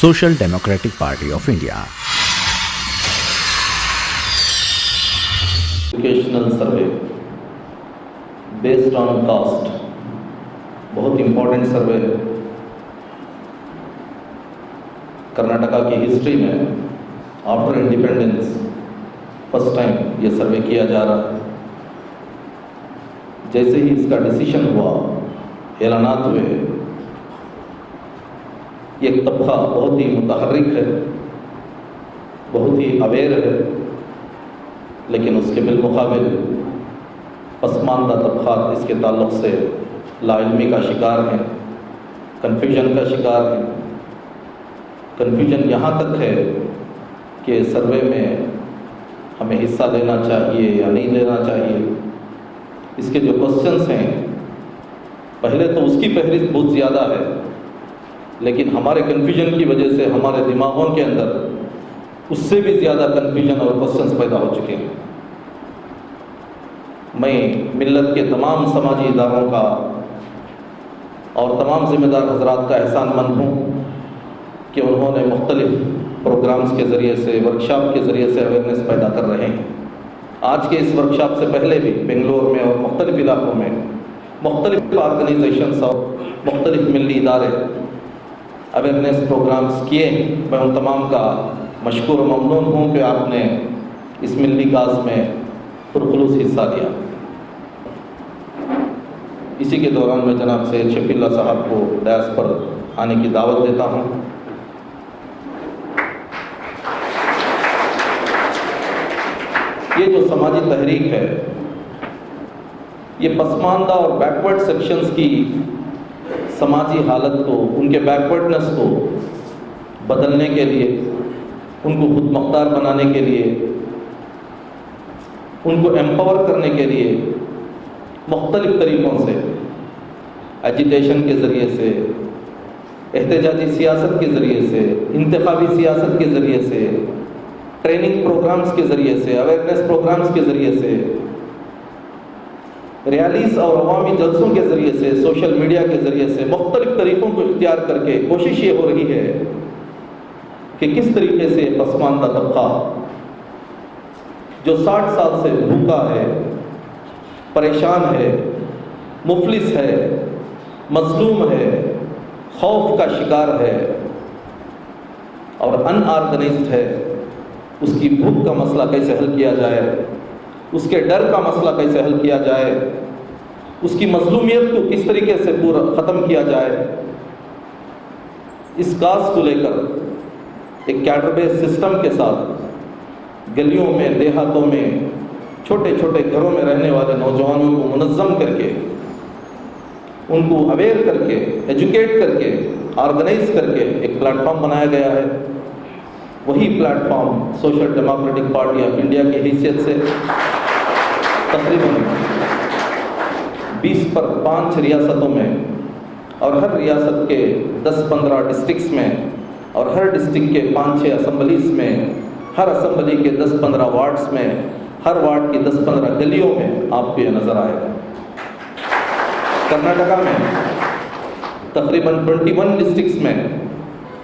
Social Democratic Party of India. Educational survey based on caste, बहुत important सर्वे है। कर्नाटका की history में आफ्टर इंडिपेंडेंस फर्स्ट टाइम ये सर्वे किया जा रहा है। जैसे ही इसका डिसीजन हुआ, ऐलानात हुए, ये तबका बहुत ही मुतहर्रिक है, बहुत ही अवेयर है, लेकिन उसके बिलमुकाबिल पसमानदा तबक़ात इसके ताल्लुक़ से लाइल्मी का शिकार हैं, कन्फ्यूजन का शिकार हैं। कन्फ्यूजन यहाँ तक है कि सर्वे में हमें हिस्सा लेना चाहिए या नहीं लेना चाहिए। इसके जो क्वेश्चंस हैं, पहले तो उसकी फहरिस्त बहुत ज़्यादा है, लेकिन हमारे कन्फ्यूजन की वजह से हमारे दिमागों के अंदर उससे भी ज़्यादा कन्फ्यूजन और क्वेश्चंस पैदा हो चुके हैं। मैं मिल्लत के तमाम समाजी इदारों का और तमाम ज़िम्मेदार हज़रात का एहसानमंद हूँ कि उन्होंने मुख्तलिफ़ प्रोग्राम्स के ज़रिए से, वर्कशॉप के ज़रिए से अवेयरनेस पैदा कर रहे हैं। आज के इस वर्कशॉप से पहले भी बेंगलोर में और मुख्तलिफ़ इलाक़ों में मुख्तलिफ़ ऑर्गेनाइजेशंस और मुख्तलिफ़ मिली इदारे अवेयरनेस प्रोग्राम्स किए। मैं उन तमाम का मशकूर व ममनून हूँ कि आपने इस मिली काज में पुरखुलूस हिस्सा लिया। इसी के दौरान मैं जनाब सैयद शफीउल्लाह साहब को डायस पर आने की दावत देता हूँ। ये जो समाजी तहरीक है, ये पसमानदा और बैकवर्ड सेक्शंस की समाजी हालत को, उनके बैकवर्डनेस को बदलने के लिए, उनको खुद मुख्तार बनाने के लिए, उनको एम्पावर करने के लिए मुख्तलिफ़ तरीक़ों से, एजिटेशन के ज़रिए से, एहतजाजी सियासत के ज़रिए से, इंतखाबी सियासत के ज़रिए से, ट्रेनिंग प्रोग्राम्स के ज़रिए से, अवेयरनेस प्रोग्राम्स के ज़रिए से, रैलीज़ और अवामी जलसों के ज़रिए से, सोशल मीडिया के ज़रिए से मुख्तलिफ़ तरीक़ों को इख्तियार करके कोशिश ये हो रही है कि किस तरीके से पसमानदा तबका जो 60 साल से भूखा है, परेशान है, मुफलिस है, मजलूम है, खौफ का शिकार है और अनऑर्गेनाइज्ड है, उसकी भूख का मसला कैसे हल किया जाए, उसके डर का मसला कैसे हल किया जाए, उसकी मजलूमियत को किस तरीके से पूरा ख़त्म किया जाए, इस काज को लेकर एक कैडर बेस्ड सिस्टम के साथ गलियों में, देहातों में, छोटे छोटे घरों में रहने वाले नौजवानों को मुनज़्ज़म करके, उनको अवेयर करके, एजुकेट करके, ऑर्गेनाइज करके एक प्लेटफॉर्म बनाया गया है। वही platform social democratic party of India की हैसियत से तकरीबन 20 पर 5 रियासतों में और हर रियासत के 10-15 डिस्ट्रिक्ट्स में और हर डिस्ट्रिक्ट के 5-6 असम्बलीज़ में, हर असम्बली के 10-15 वार्ड्स में, हर वार्ड की 10-15 गलियों में आपको ये नज़र आएगा। कर्नाटका में तकरीबन 21 डिस्ट्रिक्ट्स में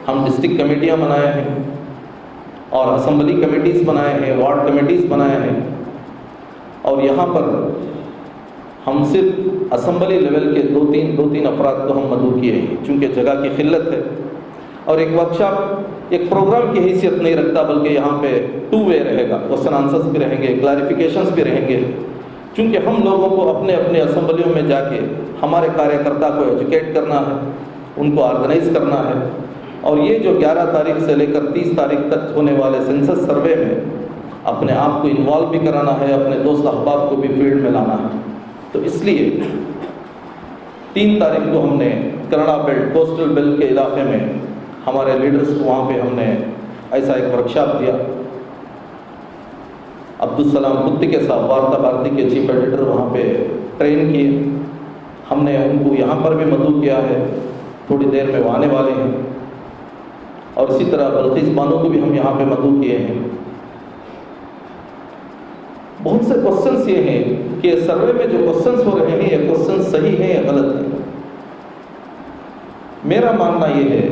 हम डिस्ट्रिक्ट कमेटियाँ बनाए हैं और असम्बली कमेटीज़ बनाए हैं, वार्ड कमेटीज़ बनाए हैं, और यहाँ पर हम सिर्फ असम्बली लेवल के 2-3 अफराद को हम मदऊ किए हैं, चूँकि जगह की किल्लत है। और एक वर्कशॉप एक प्रोग्राम की हैसियत नहीं रखता, बल्कि यहाँ पे 2 वे रहेगा, क्वेश्चन आंसर्स भी रहेंगे, क्लैरिफिकेशंस भी रहेंगे, चूँकि हम लोगों को अपने अपने असम्बलियों में जाके हमारे कार्यकर्ता को एजुकेट करना है, उनको ऑर्गेनाइज करना है। और ये जो 11 तारीख से लेकर 30 तारीख तक होने वाले सेंसस सर्वे में अपने आप को इन्वॉल्व भी कराना है, अपने दोस्त अहबाब को भी फील्ड में लाना है। तो इसलिए 3 तारीख को हमने कनाडा बेल्ट, कोस्टल बेल्ट के इलाके में हमारे लीडर्स को वहाँ पे हमने ऐसा एक वर्कशॉप दिया। अब्दुल सलाम कुत्ती के साथ वार्ता भारती के चीफ एडिटर वहाँ पे ट्रेन किए। हमने उनको यहाँ पर भी मदऊ किया है, थोड़ी देर में वो आने वाले हैं। और इसी तरह बल्किस बानो को भी हम यहाँ पे मदऊ किए हैं। बहुत से क्वेश्चंस ये हैं कि सर्वे में जो क्वेश्चंस हो रहे हैं, ये क्वेश्चंस सही हैं या गलत हैं। मेरा मानना ये है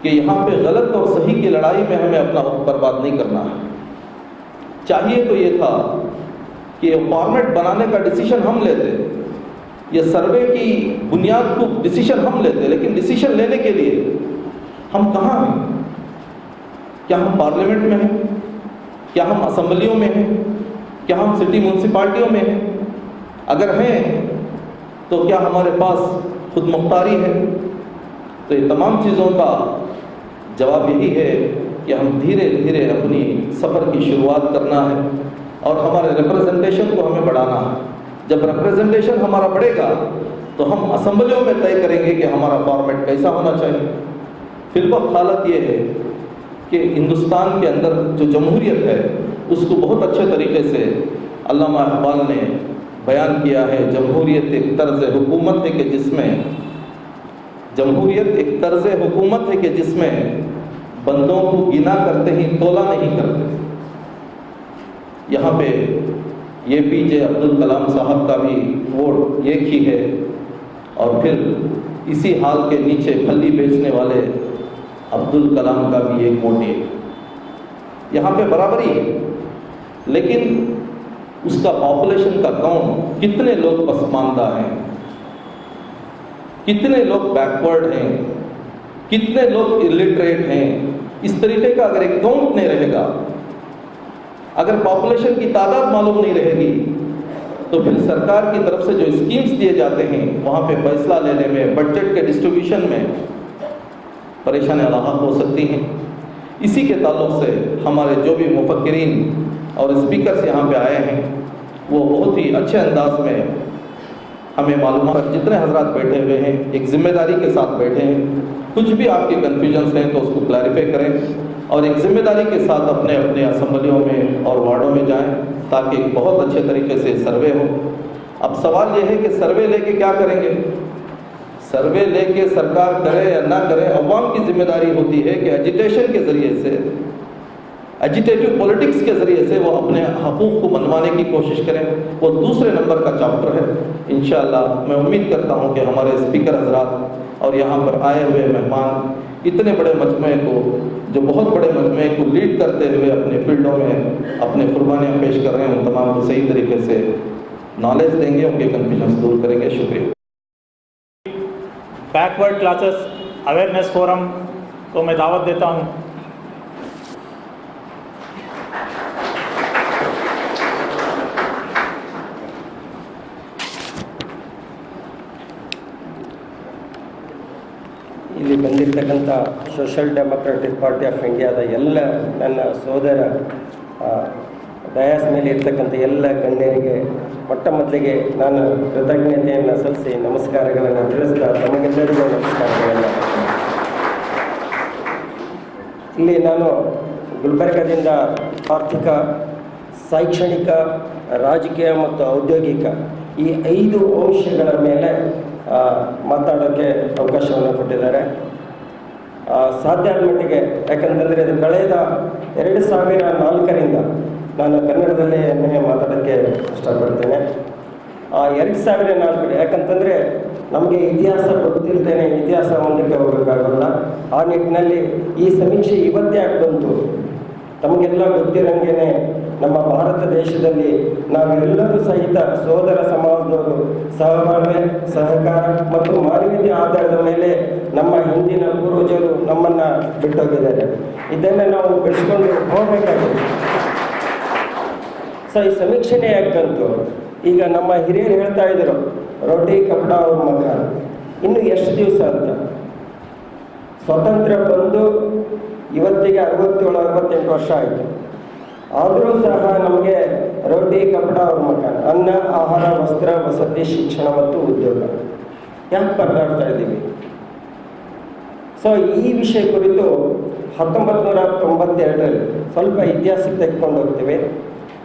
کہ یہاں پہ غلط اور صحیح کی لڑائی میں ہمیں اپنا وقت برباد نہیں کرنا ہے. چاہیے تو یہ تھا کہ فارمیٹ بنانے کا ڈیسیشن ہم لیتے, یہ سروے کی بنیاد کو ڈیسیشن ہم لیتے, لیکن ڈیسیشن لینے کے لیے ہم کہاں ہیں؟ کیا ہم پارلیمنٹ میں ہیں؟ کیا ہم اسمبلیوں میں ہیں؟ کیا ہم سٹی میونسپلٹیوں میں ہیں؟ اگر ہیں تو کیا ہمارے پاس خود مختاری ہے؟ تو یہ تمام چیزوں کا جواب یہی ہے کہ ہم دھیرے دھیرے اپنی سفر کی شروعات کرنا ہے اور ہمارے ریپرزنٹیشن کو ہمیں بڑھانا ہے. جب ریپرزنٹیشن ہمارا بڑھے گا تو ہم اسمبلیوں میں طے کریں گے کہ ہمارا فارمیٹ کیسا ہونا چاہیے. فی الوقت حالت یہ ہے کہ ہندوستان کے اندر جو جمہوریت ہے اس کو بہت اچھے طریقے سے علامہ اقبال نے بیان کیا ہے. جمہوریت ایک طرز حکومت ہے کہ جس میں جمہوریت ایک طرز حکومت ہے کہ جس میں بندوں کو گنا کرتے ہی تولا نہیں کرتے. یہاں پہ یہ پی جے عبد الکلام صاحب کا بھی ووٹ ایک ہی ہے, اور پھر اسی حال کے نیچے پھلی بیچنے والے عبد الکلام کا بھی ایک ووٹ ہے. یہاں پہ برابری ہے, لیکن اس کا پاپولیشن کا کاؤنٹ, کتنے لوگ پسماندہ ہیں, کتنے لوگ بیکورڈ ہیں, کتنے لوگ الٹریٹ ہیں, اس طریقے کا اگر ایک کاؤنٹ نہیں رہے گا, اگر پاپولیشن کی تعداد معلوم نہیں رہے گی, تو پھر سرکار کی طرف سے جو اسکیمز دیے جاتے ہیں وہاں پہ فیصلہ لینے میں, بجٹ کے ڈسٹریبیوشن میں پریشانیاں لاحق ہو سکتی ہیں. اسی کے تعلق سے ہمارے جو بھی مفکرین اور اسپیکرز یہاں پہ آئے ہیں وہ بہت ہی اچھے انداز میں ہمیں معلومات, جتنے حضرات بیٹھے ہوئے ہیں ایک ذمہ داری کے ساتھ بیٹھے ہیں. کچھ بھی آپ کے کنفیوژنس ہیں تو اس کو کلیریفائی کریں اور ایک ذمہ داری کے ساتھ اپنے اپنے اسمبلیوں میں اور وارڈوں میں جائیں تاکہ ایک بہت اچھے طریقے سے سروے ہو. اب سوال یہ ہے کہ سروے لے کے کیا کریں گے؟ سروے لے کے سرکار کرے یا نہ کرے, عوام کی ذمہ داری ہوتی ہے کہ ایجیٹیشن کے ذریعے سے, ایجیٹیٹو پولیٹکس کے ذریعے سے وہ اپنے حقوق کو منوانے کی کوشش کریں. وہ دوسرے نمبر کا چیپٹر ہے. انشاءاللہ میں امید کرتا ہوں کہ ہمارے اسپیکر حضرات اور یہاں پر آئے ہوئے مہمان اتنے بڑے مجمعے کو, جو بہت بڑے مجمعے کو لیڈ کرتے ہوئے اپنے فیلڈوں میں اپنے قربانیاں پیش کر رہے ہیں, ان تمام کو صحیح طریقے سے نالج دیں گے, ان کے کنفیوژنس دور کریں گے. شکریہ. بیکورڈ کلاسز اویئرنیس فورم کو میں دعوت دیتا ہوں. ಇಲ್ಲಿ ಬಂದಿರತಕ್ಕಂಥ ಸೋಷಿಯಲ್ ಡೆಮೊಕ್ರಾಟಿಕ್ ಪಾರ್ಟಿ ಆಫ್ ಇಂಡಿಯಾದ ಎಲ್ಲ ನನ್ನ ಸೋದರ ಡಯಾಸ್ ಮೇಲೆ ಇರ್ತಕ್ಕಂಥ ಎಲ್ಲ ಗಣ್ಯರಿಗೆ ಮೊಟ್ಟ ಮೊದಲಿಗೆ ನಾನು ಕೃತಜ್ಞತೆಯನ್ನು ಸಲ್ಲಿಸಿ ನಮಸ್ಕಾರಗಳನ್ನು ತಿಳಿಸ್ತಾ ತಮಗೆಲ್ಲರಿಗೂ ನಮಸ್ಕಾರಗಳನ್ನು. ಇಲ್ಲಿ ನಾನು ಗುಲ್ಬರ್ಗದಿಂದ ಆರ್ಥಿಕ, ಶೈಕ್ಷಣಿಕ, ರಾಜಕೀಯ ಮತ್ತು ಔದ್ಯೋಗಿಕ ಈ 5 ಅಂಶಗಳ ಮೇಲೆ ಮಾತಾಡೋಕ್ಕೆ ಅವಕಾಶವನ್ನು ಕೊಟ್ಟಿದ್ದಾರೆ. ಸಾಧ್ಯ ಆದ ಮಟ್ಟಿಗೆ, ಯಾಕಂತಂದರೆ ಇದು ಕಳೆದ 2004ರಿಂದ ನಾನು ಕನ್ನಡದಲ್ಲೇ ಮಾತಾಡೋಕ್ಕೆ ಇಷ್ಟಪಡ್ತೇನೆ. 2004 ಯಾಕಂತಂದರೆ ನಮಗೆ ಇತಿಹಾಸ ಗೊತ್ತಿರ್ತೇನೆ, ಇತಿಹಾಸ ಮುಂದಕ್ಕೆ ಹೋಗೋಕ್ಕಾಗಲ್ಲ. ಆ ನಿಟ್ಟಿನಲ್ಲಿ ಈ ಸಮೀಕ್ಷೆ ಇವತ್ತೇ ಯಾಕೆ ಬಂತು? ತಮಗೆಲ್ಲ ಗೊತ್ತಿರಂಗೆ ನಮ್ಮ ಭಾರತ ದೇಶದಲ್ಲಿ ನಾವೆಲ್ಲರೂ ಸಹಿತ ಸೋದರ ಸಮಾಜದವರು ಸಹಬಾಳ್ವೆ, ಸಹಕಾರ ಮತ್ತು ಮಾನವೀಯತೆ ಆಧಾರದ ಮೇಲೆ ನಮ್ಮ ಹಿಂದಿನ ಪೂರ್ವಜರು ನಮ್ಮನ್ನು ಬಿಟ್ಟೋಗಿದ್ದಾರೆ. ಇದನ್ನು ನಾವು ಬೆಳೆಸ್ಕೊಂಡು ಹೋಗಬೇಕಾಗಿದೆ. ಸೊ ಈ ಸಮೀಕ್ಷೆನೇ ಯಾಕೆ ಬಂತು? ಈಗ ನಮ್ಮ ಹಿರಿಯರು ಹೇಳ್ತಾ ಇದ್ರು, ರೋಟಿ ಕಪಡ ಅವ್ರ ಮಗ. ಇನ್ನು ಎಷ್ಟು ದಿವಸ ಅಂತ? ಸ್ವಾತಂತ್ರ್ಯ ಬಂದು ಇವತ್ತಿಗೆ 67-68 ವರ್ಷ ಆಯಿತು. ಆದರೂ ಸಹ ನಮಗೆ ರೋಟಿ ಕಪಡ ಅವ್ರ ಮಕಾನ್, ಅನ್ನ, ಆಹಾರ, ವಸ್ತ್ರ, ವಸತಿ, ಶಿಕ್ಷಣ ಮತ್ತು ಉದ್ಯೋಗ ಯಾಕೆ ಪರದಾಡ್ತಾ ಇದ್ದೀವಿ? ಸೊ ಈ ವಿಷಯ ಕುರಿತು 1992ರಲ್ಲಿ ಸ್ವಲ್ಪ ಇತಿಹಾಸಕ್ಕೆ ತೆಗೆದುಕೊಂಡು ಹೋಗ್ತೀವಿ.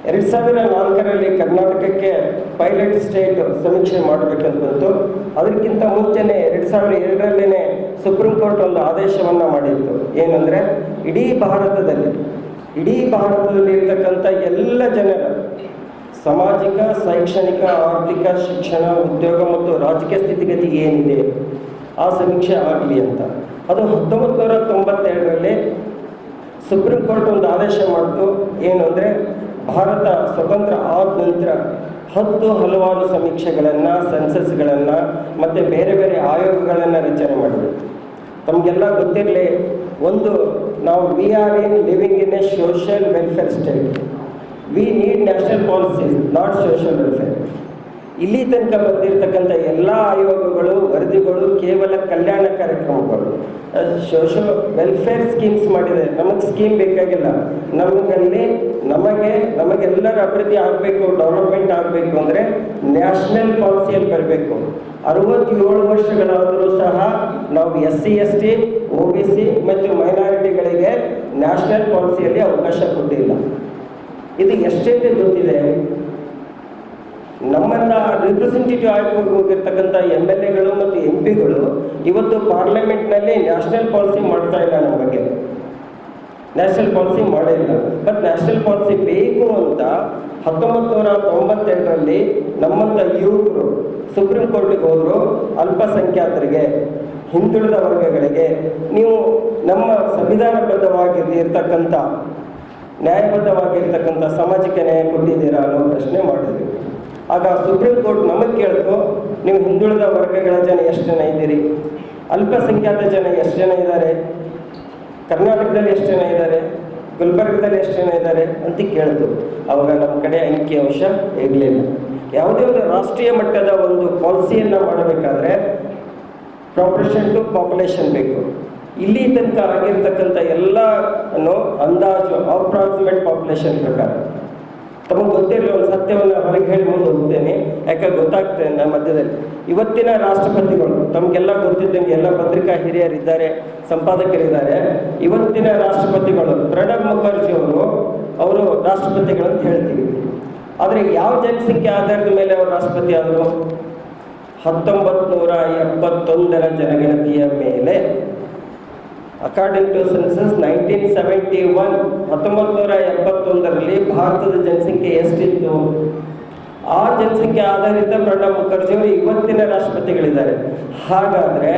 2004ರಲ್ಲಿ ಕರ್ನಾಟಕಕ್ಕೆ ಪೈಲಟ್ ಸ್ಟೇಟ್ ಸಮೀಕ್ಷೆ ಮಾಡಬೇಕಂತ ಬಂತು. ಅದಕ್ಕಿಂತ ಮುಂಚೆನೇ 2002ರಲ್ಲೇ ಸುಪ್ರೀಂ ಕೋರ್ಟ್ ಒಂದು ಆದೇಶವನ್ನು ಮಾಡಿತ್ತು. ಏನಂದರೆ ಇಡೀ ಭಾರತದಲ್ಲಿ ಇರ್ತಕ್ಕಂಥ ಎಲ್ಲ ಜನರ ಸಾಮಾಜಿಕ, ಶೈಕ್ಷಣಿಕ, ಆರ್ಥಿಕ, ಶಿಕ್ಷಣ, ಉದ್ಯೋಗ ಮತ್ತು ರಾಜಕೀಯ ಸ್ಥಿತಿಗತಿ ಏನಿದೆ ಆ ಸಮೀಕ್ಷೆ ಆಗಲಿ ಅಂತ. ಅದು 1992ರಲ್ಲಿ ಸುಪ್ರೀಂ ಕೋರ್ಟ್ ಒಂದು ಆದೇಶ ಮಾಡಿತು. ಏನು ಅಂದರೆ ಭಾರತ ಸ್ವತಂತ್ರ ಆದ ನಂತರ 10 ಹಲವಾರು ಸಮೀಕ್ಷೆಗಳನ್ನು, ಸೆನ್ಸಸ್ಗಳನ್ನು ಮತ್ತು ಬೇರೆ ಬೇರೆ ಆಯೋಗಗಳನ್ನು ರಚನೆ ಮಾಡಿದ್ರು. ತಮಗೆಲ್ಲ ಗೊತ್ತಿರಲಿ, ಒಂದು ನಾವು we are in living in a social welfare state. We need national policies, not social welfare. ಇಲ್ಲಿ ತನಕ ಬಂದಿರತಕ್ಕಂಥ ಎಲ್ಲ ಆಯೋಗಗಳು, ವರದಿಗಳು ಕೇವಲ ಕಲ್ಯಾಣ ಕಾರ್ಯಕ್ರಮಗಳು, ಸೋಷಿಯಲ್ ವೆಲ್ಫೇರ್ ಸ್ಕೀಮ್ಸ್ ಮಾಡಿದೆ. ನಮಗೆ ಸ್ಕೀಮ್ ಬೇಕಾಗಿಲ್ಲ. ನಮಗೆಲ್ಲರ ಅಭಿವೃದ್ಧಿ ಆಗಬೇಕು, ಡೆವಲಪ್ಮೆಂಟ್ ಆಗಬೇಕು ಅಂದರೆ ನ್ಯಾಷನಲ್ ಪಾಲಿಸಿಯಲ್ಲಿ ಬರಬೇಕು. 67 ವರ್ಷಗಳಾದರೂ ಸಹ ನಾವು SC ST OBC ಮತ್ತು ಮೈನಾರಿಟಿಗಳಿಗೆ ನ್ಯಾಷನಲ್ ಪಾಲಿಸಿಯಲ್ಲಿ ಅವಕಾಶ ಕೊಟ್ಟಿಲ್ಲ. ಇದು ಎಷ್ಟೇ ಗೊತ್ತಿದೆ, ನಮ್ಮನ್ನ ರಿಪ್ರೆಸೆಂಟೇಟಿವ್ ಆಗಿ ಹೋಗಿರ್ತಕ್ಕಂಥ MLAಗಳು ಮತ್ತು MPಗಳು ಇವತ್ತು ಪಾರ್ಲಿಮೆಂಟ್ನಲ್ಲಿ ನ್ಯಾಷನಲ್ ಪಾಲಿಸಿ ಮಾಡ್ತಾ ಇಲ್ಲ. ನಮ್ಮ ಬಗ್ಗೆ ನ್ಯಾಷನಲ್ ಪಾಲಿಸಿ ಮಾಡಿಲ್ಲ. ಬಟ್ ನ್ಯಾಷನಲ್ ಪಾಲಿಸಿ ಬೇಕು ಅಂತ 1992ರಲ್ಲಿ ನಮ್ಮಂಥ ಯುವಕರು ಸುಪ್ರೀಂ ಕೋರ್ಟಿಗೆ ಹೋದರು. ಅಲ್ಪಸಂಖ್ಯಾತರಿಗೆ, ಹಿಂದುಳಿದ ವರ್ಗಗಳಿಗೆ ನೀವು ನಮ್ಮ ಸಂವಿಧಾನಬದ್ಧವಾಗಿರ್ತಕ್ಕಂಥ, ನ್ಯಾಯಬದ್ಧವಾಗಿರ್ತಕ್ಕಂಥ ಸಾಮಾಜಿಕ ನ್ಯಾಯ ಕೊಟ್ಟಿದ್ದೀರಾ ಅನ್ನೋ ಪ್ರಶ್ನೆ ಮಾಡಿದ್ವಿ. ಆಗ ಸುಪ್ರೀಂ ಕೋರ್ಟ್ ನಮಗೆ ಕೇಳ್ತು, ನೀವು ಹಿಂದುಳಿದ ವರ್ಗಗಳ ಜನ ಎಷ್ಟು ಜನ ಇದ್ದೀರಿ, ಅಲ್ಪಸಂಖ್ಯಾತ ಜನ ಎಷ್ಟು ಜನ ಇದ್ದಾರೆ, ಕರ್ನಾಟಕದಲ್ಲಿ ಎಷ್ಟು ಜನ ಇದ್ದಾರೆ, ಗುಲ್ಬರ್ಗದಲ್ಲಿ ಎಷ್ಟು ಜನ ಇದ್ದಾರೆ ಅಂತ ಕೇಳ್ತು. ಆವಾಗ ನಮ್ಮ ಕಡೆ ಅಂಕಿಅಂಶ ಇರಲಿಲ್ಲ. ಯಾವುದೇ ಒಂದು ರಾಷ್ಟ್ರೀಯ ಮಟ್ಟದ ಒಂದು ಪಾಲಿಸಿಯನ್ನು ಮಾಡಬೇಕಾದ್ರೆ ಪ್ರಾಪೋರ್ಷನ್ ಟು ಪಾಪ್ಯುಲೇಷನ್ ಬೇಕು. ಇಲ್ಲಿ ತನಕ ಆಗಿರ್ತಕ್ಕಂಥ ಎಲ್ಲ ಅಂದಾಜು ಅಪ್ರಾಕ್ಸಿಮೇಟ್ ಪಾಪ್ಯುಲೇಷನ್ ಪ್ರಕಾರ. ತಮಗೆ ಗೊತ್ತಿರಲಿ, ಒಂದು ಸತ್ಯವನ್ನು ಹೊರಗೆ ಹೇಳಿ ಮುಂದೆ ಹೋಗ್ತೇನೆ, ಯಾಕೆ ಗೊತ್ತಾಗ್ತೇನೆ ನನ್ನ ಮಧ್ಯದಲ್ಲಿ. ಇವತ್ತಿನ ರಾಷ್ಟ್ರಪತಿಗಳು ತಮಗೆಲ್ಲ ಗೊತ್ತಿದ್ದಂಗೆ, ಎಲ್ಲ ಪತ್ರಿಕಾ ಹಿರಿಯರಿದ್ದಾರೆ, ಸಂಪಾದಕರಿದ್ದಾರೆ. ಇವತ್ತಿನ ರಾಷ್ಟ್ರಪತಿಗಳು ಪ್ರಣಬ್ ಮುಖರ್ಜಿ ಅವರು ರಾಷ್ಟ್ರಪತಿಗಳು ಅಂತ ಹೇಳ್ತೀವಿ. ಆದರೆ ಯಾವ ಜನಸಂಖ್ಯೆ ಆಧಾರದ ಮೇಲೆ ಅವರು ರಾಷ್ಟ್ರಪತಿ ಆದರು? 1971ರ ಜನಗಣತಿಯ ಮೇಲೆ. ಅಕಾರ್ಡಿಂಗ್ ಟು ಸೆನ್ಸಸ್ 1971, 1971ರಲ್ಲಿ ಭಾರತದ ಜನಸಂಖ್ಯೆ ಎಷ್ಟಿತ್ತು? ಆ ಜನಸಂಖ್ಯೆ ಆಧಾರಿತ ಪ್ರಣಬ್ ಮುಖರ್ಜಿ ಅವರು ಇವತ್ತಿನ ರಾಷ್ಟ್ರಪತಿಗಳಿದ್ದಾರೆ. ಹಾಗಾದರೆ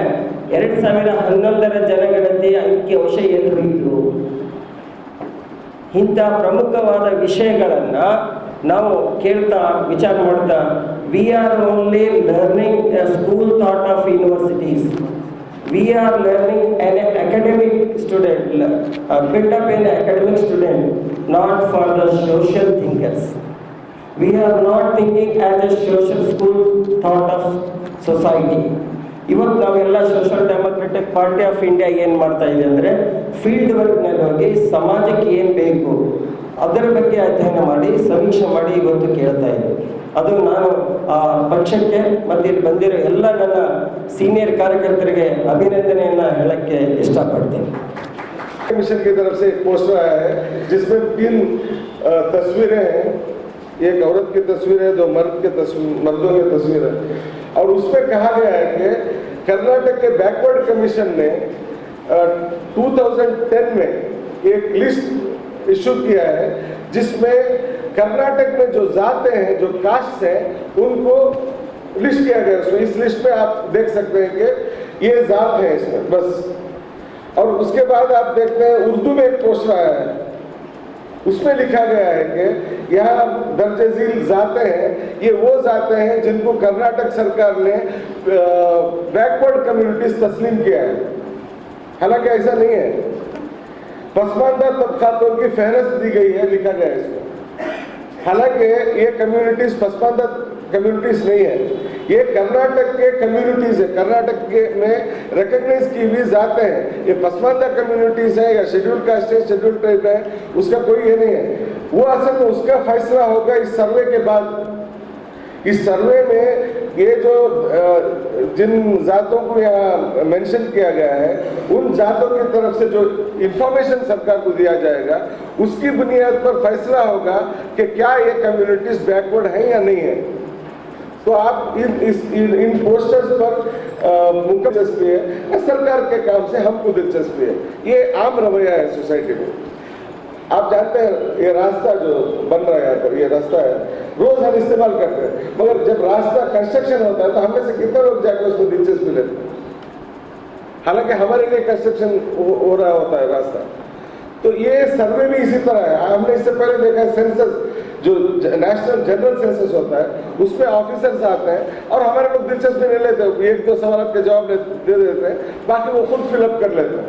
2011ರ ಜನಗಣತಿ ಅಂಕಿಅಂಶ ಎಲ್ಲಿ ಹೋಯಿತು? ಇಂಥ ಪ್ರಮುಖವಾದ ವಿಷಯಗಳನ್ನು ನಾವು ಕೇಳ್ತಾ, ವಿಚಾರ ಮಾಡ್ತಾ, we are only learning A school thought of universities. We are learning an academic student, built up an academic student, not for the social thinkers. We are not thinking as a social school thought of society. ಇವತ್ತು ನಾವೆಲ್ಲ social democratic party of India ಏನು ಮಾಡ್ತಾ ಇದೆ ಅಂದರೆ, field ವರ್ಕ್ನಲ್ಲಿ ಹೋಗಿ ಸಮಾಜಕ್ಕೆ ಏನು ಬೇಕು ಅದರ ಬಗ್ಗೆ ಅಧ್ಯಯನ ಮಾಡಿ, ಸಮೀಕ್ಷೆ ಮಾಡಿ ಇವತ್ತು ಕೇಳ್ತಾ ಇದ್ದೀವಿ. ಅದು ನಾನು ಆ ಪಕ್ಷಕ್ಕೆ ಮತ್ತು ಇಲ್ಲಿ ಬಂದಿರೋ ಎಲ್ಲ ನನ್ನ ಸೀನಿಯರ್ ಕಾರ್ಯಕರ್ತರಿಗೆ ಅಭಿನಂದನೆಯನ್ನು ಹೇಳಕ್ಕೆ ಇಷ್ಟಪಡ್ತೀನಿ. मिशन की तरफ से एक पोस्टर आया है जिसमें 3 तस्वीरें हैं. एक औरत की तस्वीर है, 2 मर्दों की तस्वीर है. और उसमें कहा गया है कि कर्नाटक के बैकवर्ड कमीशन ने 2010 में एक लिस्ट इशू किया है जिसमें कर्नाटक में जो जातें हैं, जो कास्ट हैं, उनको लिस्ट किया गया. उसमें इस लिस्ट में आप देख सकते हैं कि ये जात है इसमें बस. और उसके बाद आप देखते हैं उर्दू में एक पोस्टर आया है, उसमें लिखा गया है कि यहाँ दर्जे झील जाते हैं, ये वो जाते हैं जिनको कर्नाटक सरकार ने बैकवर्ड कम्युनिटीज तस्लीम किया है. हालांकि ऐसा नहीं है. पसमानदा तबकातों की फहरिस्त दी गई है, लिखा गया है इसमें. हालांकि ये कम्युनिटीज पसमानदा कम्युनिटीज नहीं है, ये कर्नाटक के कम्युनिटीज है. कर्नाटक के में रिकॉग्नाइज की हुई जाते हैं. ये पसमानदा कम्युनिटीज है या शेड्यूल कास्ट है, शेड्यूल ट्राइब है, उसका कोई ये नहीं है. वो असल में उसका फैसला होगा इस सर्वे के बाद. इस सर्वे में ये जो जिन जातों को यहाँ मेंशन किया गया है, उन जातों की तरफ से जो इंफॉर्मेशन सरकार को दिया जाएगा, उसकी बुनियाद पर फैसला होगा कि क्या ये कम्युनिटीज बैकवर्ड है या नहीं है. तो आप इन पोस्टर्स पर मुख्य दिलचस्पी है, सरकार के काम से हमको दिलचस्पी है. ये आम रवैया है सोसाइटी में. आप जानते हैं ये रास्ता जो बन रहा है यहाँ पर, ये रास्ता है रोज हम इस्तेमाल करते हैं, मगर जब रास्ता कंस्ट्रक्शन होता है तो हमें से कितने लोग जाकर उसको दिलचस्पी लेते हैं? हालांकि हमारे लिए कंस्ट्रक्शन हो रहा होता है रास्ता। तो ये सर्वे भी इसी तरह है। हमने इससे पहले देखा है सेंसस, जो नेशनल जनरल सेंसस होता है, उसमें ऑफिसर्स आते हैं और हमारे लोग दिलचस्पी नहीं लेते, एक दो सवाल के जवाब दे देते हैं, बाकी वो खुद फिलअप कर लेते हैं।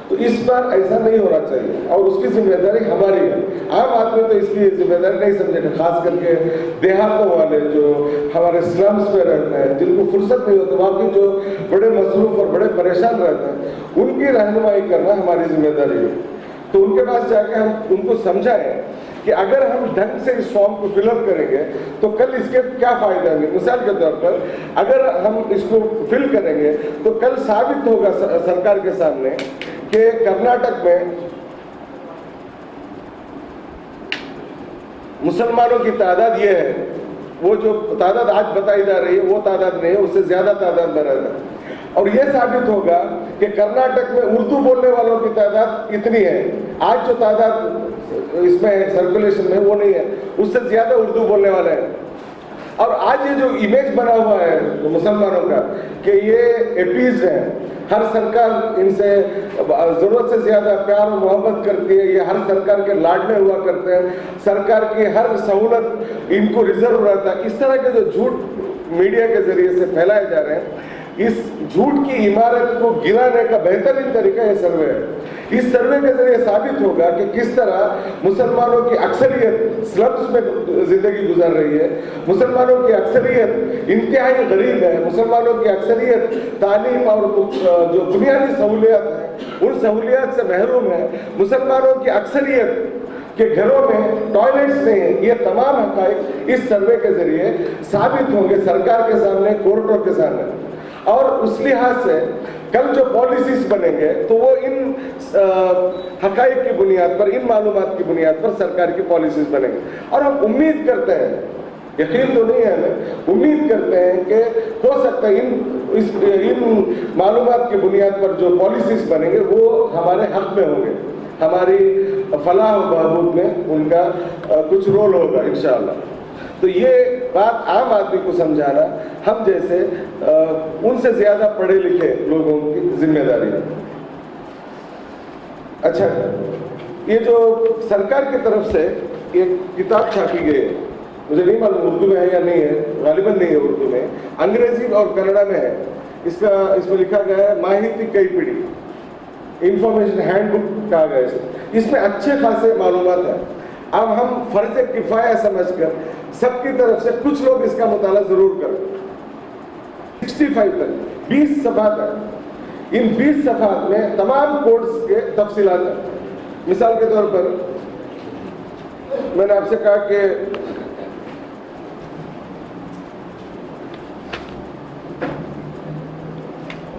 तो इस बार ऐसा नहीं होना चाहिए और उसकी जिम्मेदारी हमारी है। आम आदमी तो इसकी जिम्मेदारी नहीं समझेगा, खास करके देहातों वाले जो हमारे स्लम्स में रहते हैं, जिनको फुर्सत नहीं होती, वहाँ के जो बड़े मसरूफ और बड़े परेशान रहते हैं, उनकी रहनुमाई करना हमारी जिम्मेदारी है। तो उनके पास जाके हम उनको समझाएं कि अगर हम ढंग से इस फॉर्म को फिलअप करेंगे तो कल इसके क्या फायदा होंगे। मिसाल के तौर पर अगर हम इसको फिल करेंगे तो कल साबित होगा सरकार के सामने कि कर्नाटक में मुसलमानों की तादाद ये है, वो जो तादाद आज बताई जा रही है वो तादाद नहीं है, उससे ज्यादा तादाद में रहता है। और यह साबित होगा कि कर्नाटक में उर्दू बोलने वालों की तादाद इतनी है, आज जो तादाद इसमें सर्कुलेशन में वो नहीं है, उससे ज्यादा उर्दू बोलने वाले हैं। और आज ये जो इमेज बना हुआ है मुसलमानों का कि ये एपीज हैं, हर सरकार इनसे जरूरत से ज्यादा प्यार और मोहब्बत करती है, ये हर सरकार के लाडले हुआ करते हैं, सरकार की हर सहूलत इनको रिजर्व रहता है, इस तरह के जो झूठ मीडिया के जरिए से फैलाए जा रहे हैं, इस झूठ की इमारत को गिराने का बेहतरीन तरीका ये सर्वे है। इस सर्वे के जरिए साबित होगा कि किस तरह मुसलमानों की अक्सरियत स्लम्स में जिंदगी गुजार रही है, मुसलमानों की अक्सरियत इंतहाई गरीब है, मुसलमानों की अक्सरियत तालीम और जो बुनियादी सहूलियत है उन सहूलियत से महरूम है, मुसलमानों की अक्सरियत के घरों में टॉयलेट्स नहीं है। ये तमाम हक़ाइक़ इस सर्वे के जरिए साबित होंगे सरकार के सामने, कोर्टों के सामने। और उस लिहाज से कल जो पॉलिसीज बनेंगे तो वो इन हक़ाइक़ की बुनियाद पर, इन मालूमात की बुनियाद पर सरकार की पॉलिसीज बनेंगे। और हम उम्मीद करते हैं, यकीन तो नहीं है हमें, उम्मीद करते हैं कि हो सकता है इन मालूमात की बुनियाद पर जो पॉलिसीज बनेंगे वो हमारे हक में होंगे, हमारी फलाह और बहबूद में उनका कुछ रोल होगा इंशाअल्लाह। तो ये बात आम आदमी को समझाना हम जैसे उनसे ज्यादा पढ़े लिखे लोगों की जिम्मेदारी है। अच्छा, ये जो सरकार की तरफ से एक किताब छापी गई है, मुझे नहीं मालूम उर्दू में है या नहीं है, गालिबन नहीं है उर्दू में, अंग्रेजी और कन्नड़ा में है। इसमें लिखा गया है माहिती कई पीढ़ी, इंफॉर्मेशन हैंडबुक कहा गया है। इसमें अच्छे खासे मालूमात है। अब हम फर्ज किफाया समझकर सबकी तरफ से कुछ लोग इसका मुताला जरूर करें। 65 तक 20 सफ़ात है, इन 20 सफ़ात में तमाम कोड्स के तफसीलात हैं। मिसाल के तौर पर मैंने आपसे कहा कि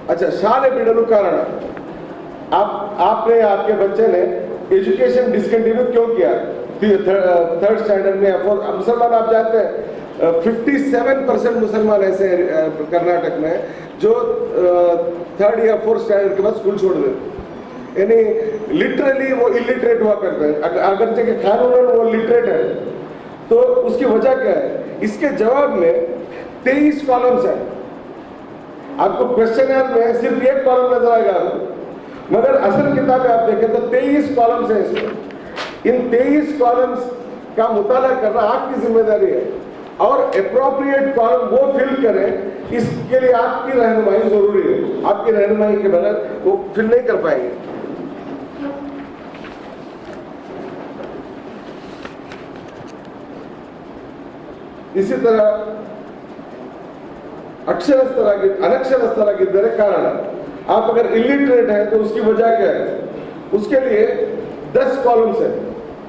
अच्छा, शाले बिडलू कारण आपने, आपके बच्चे ने एजुकेशन डिसकंटिन्यू क्यों किया? थर्ड स्टैंडर्ड में मुसलमान, आप जानते हैं 57% मुसलमान ऐसे कर्नाटक में जो थर्ड या फोर्थ स्टैंडर्ड के बाद स्कूल छोड़ देते, यानी लिटरली वो इलिटरेट हुआ करते हैं। अगरचे के कानूनन वो लिटरेट है, तो उसकी वजह क्या है? इसके जवाब में 23 कॉलम्स हैं। आपको क्वेश्चन में सिर्फ एक कॉलम नजर आएगा, मगर असल किताबें आप देखें तो 23 कॉलम्स हैं इसमें। इन 23 कॉलम्स का मुताला करना आपकी जिम्मेदारी है और एप्रोप्रिएट कॉलम वो फिल करें, इसके लिए आपकी रहनुमाई जरूरी है। आपकी रहनुमाई के बगैर वो फिल नहीं कर पाएंगे। इसी तरह ಅನಕ್ಷರಸ್ಥರಾಗಿದ್ದರೆ ಕಾರಣ, आप अगर इलिटरेट है तो उसकी वजह क्या है? उसके लिए 10 कॉलम्स है,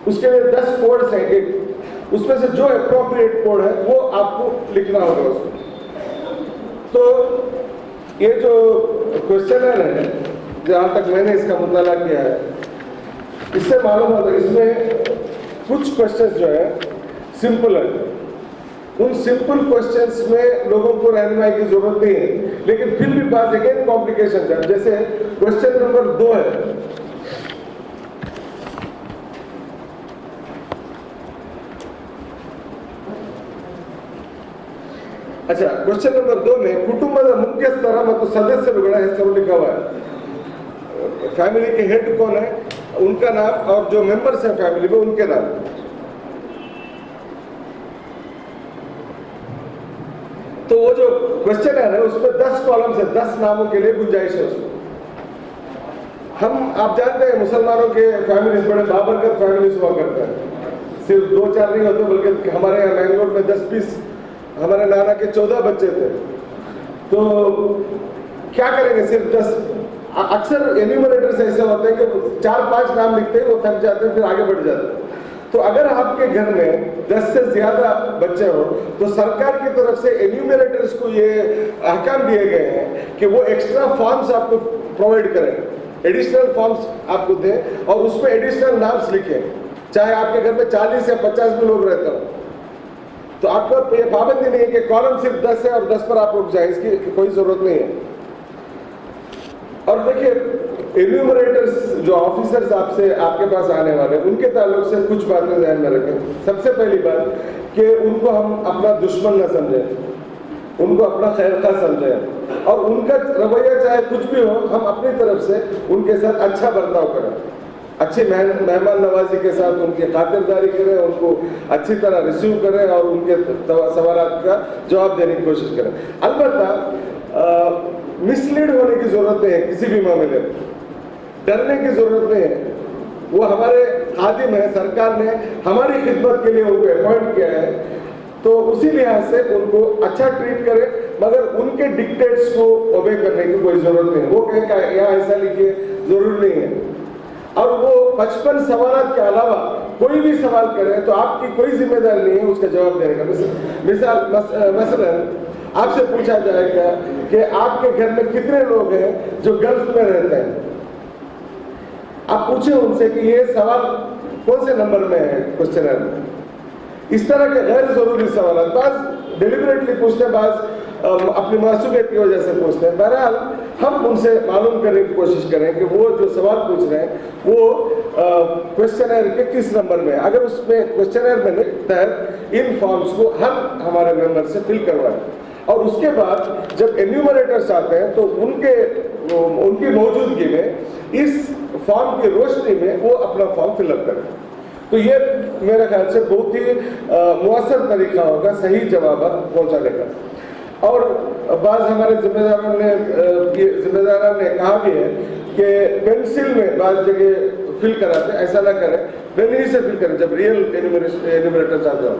उसके लिए 10 कोड्स हैं, उसमें से जो एप्रोप्रिएट कोड है वो आपको लिखना होगा उसमें। तो ये जो क्वेश्चनर है, जहाँ तक मैंने इसका मुताला किया है, इससे मालूम होता है इसमें कुछ क्वेश्चंस जो है सिंपल है। उन सिंपल क्वेश्चंस में लोगों को रहनुमाई की जरूरत नहीं है, लेकिन फिर भी बात अगेन कॉम्प्लिकेशन है। जैसे क्वेश्चन नंबर 2 है, अच्छा, क्वेश्चन नंबर 2 में कुटुंबದ ಮುಖ್ಯಸ್ಥರ ಮತ್ತು ಸದಸ್ಯರುಗಳ ಹೆಸರು लिखा हुआ है. फैमिली के हेड कौन है, उनका नाम, और जो मेंबर्स हैं फैमिली में उनके नाम. तो वो जो क्वेश्चन है उसमें 10 कॉलम्स है, 10 नामों के लिए गुंजाइश है उसमें. हम, आप जानते हैं मुसलमानों के फैमिलीज बड़े बाबरकत फैमिलीज हुआ करते हैं, सिर्फ 2-4 नहीं होते, बल्कि हमारे यहाँ बेंगलोर में 10-20, हमारे नाना के 14 बच्चे थे. तो क्या करेंगे, सिर्फ 10. अक्सर एन्यूमरेटर्स ऐसे होते हैं कि 4-5 नाम लिखते हैं, वो थक जाते हैं, फिर आगे बढ़ जाते हैं. तो अगर आपके घर में 10 से ज्यादा बच्चे हो तो सरकार की तरफ से एन्यूमरेटर्स को ये अहकाम दिए गए हैं कि वो एक्स्ट्रा फॉर्म्स आपको प्रोवाइड करें, एडिशनल फॉर्म्स आपको दें, और उसमें एडिशनल नाम्स लिखें, चाहे आपके घर में 40 या 50 भी लोग रहते हो. तो आपको ये पाबंदी नहीं है कि कॉलम सिर्फ 10 है और 10 पर आप रुक जाए, इसकी कोई जरूरत नहीं है. और देखिए, एन्यूमरेटर्स जो ऑफिसर्स आपसे आपके पास आने वाले हैं, उनके ताल्लुक से कुछ बातें ध्यान में रखें. सबसे पहली बात कि उनको हम अपना दुश्मन न समझें, उनको अपना खैर खा समझें, और उनका रवैया चाहे कुछ भी हो, हम अपनी तरफ से उनके साथ अच्छा बर्ताव करें, अच्छी मेहमान नवाजी के साथ उनकी खातिरदारी करें, उनको अच्छी तरह रिसीव करें और उनके सवालात का जवाब देने की कोशिश करें. अलबत्ता मिसलीड होने की जरूरत नहीं है, किसी भी मामले में डरने की जरूरत नहीं है. वो हमारे खादिम है, सरकार ने हमारी खिदमत के लिए उनको अपॉइंट किया है, तो उसी लिहाज से उनको अच्छा ट्रीट करें, मगर उनके डिक्टेट्स को ओबे करने की कोई जरूरत नहीं है. वो कहें कि यहाँ ऐसा लिखिए, जरूर नहीं है. और वो 55 सवाल के अलावा कोई भी सवाल करें तो आपकी कोई जिम्मेदारी नहीं है उसका जवाब देने का. मसलन आपसे पूछा जाएगा कि आपके घर में कितने लोग हैं जो गल्फ में रहते हैं, आप पूछे उनसे कि ये सवाल कौन से नंबर में है क्वेश्चनर में. इस तरह के गैर जरूरी सवाल बाज डिलिबरेटली पूछते हैं, बाज अपनी मासूमियत की वजह से पूछते हैं. बहरहाल हम उनसे मालूम करने की कोशिश करें कि वो जो सवाल पूछ रहे हैं वो क्वेश्चनर के किस नंबर में है. अगर उसमें क्वेश्चनर में तहत इन फॉर्म्स को हर हमारे मेंबर से फिल करवाएं, और उसके बाद जब एन्यूमरेटर्स आते हैं तो उनकी मौजूदगी में इस फॉर्म की रोशनी में वो अपना फॉर्म फिलअप करें. तो ये मेरे ख्याल से बहुत ही मुअस्सर तरीका होगा सही जवाब पहुंचाने का. और बाज़ हमारे जिम्मेदारों ने कहा भी है कि पेंसिल में बाज़ जगह फिल कराते, ऐसा ना करें, पेन ही से फिल करें जब रियल एन्यूमरेटर्स आते हो.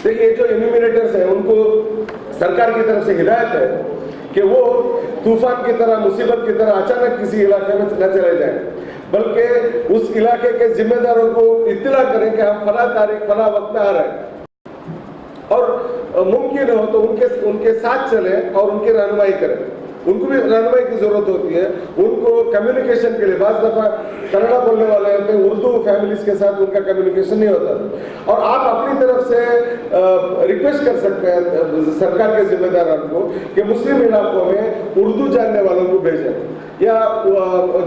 तो ये जो एन्यूमरेटर्स हैं उनको सरकार की तरफ से हिदायत है कि वो तूफान की तरह, मुसीबत की तरह अचानक किसी इलाके में न चले जाएं, बल्कि उस इलाके के जिम्मेदारों को इत्तला करें कि हम फला तारीख फला वक्त में आ रहे हैं, और मुमकिन हो तो उनके साथ चलें और उनकी रहनुमाई करें. उनको भी रहनुमाई की जरूरत होती है. उनको कम्युनिकेशन के लिए बाज़ दफ़ा कन्नड़ा बोलने वाले हैं, उर्दू फैमिलीज के साथ उनका कम्युनिकेशन नहीं होता, और आप अपनी तरफ से रिक्वेस्ट कर सकते हैं सरकार के जिम्मेदारों को कि मुस्लिम इलाकों में उर्दू जानने वालों को भेजें, या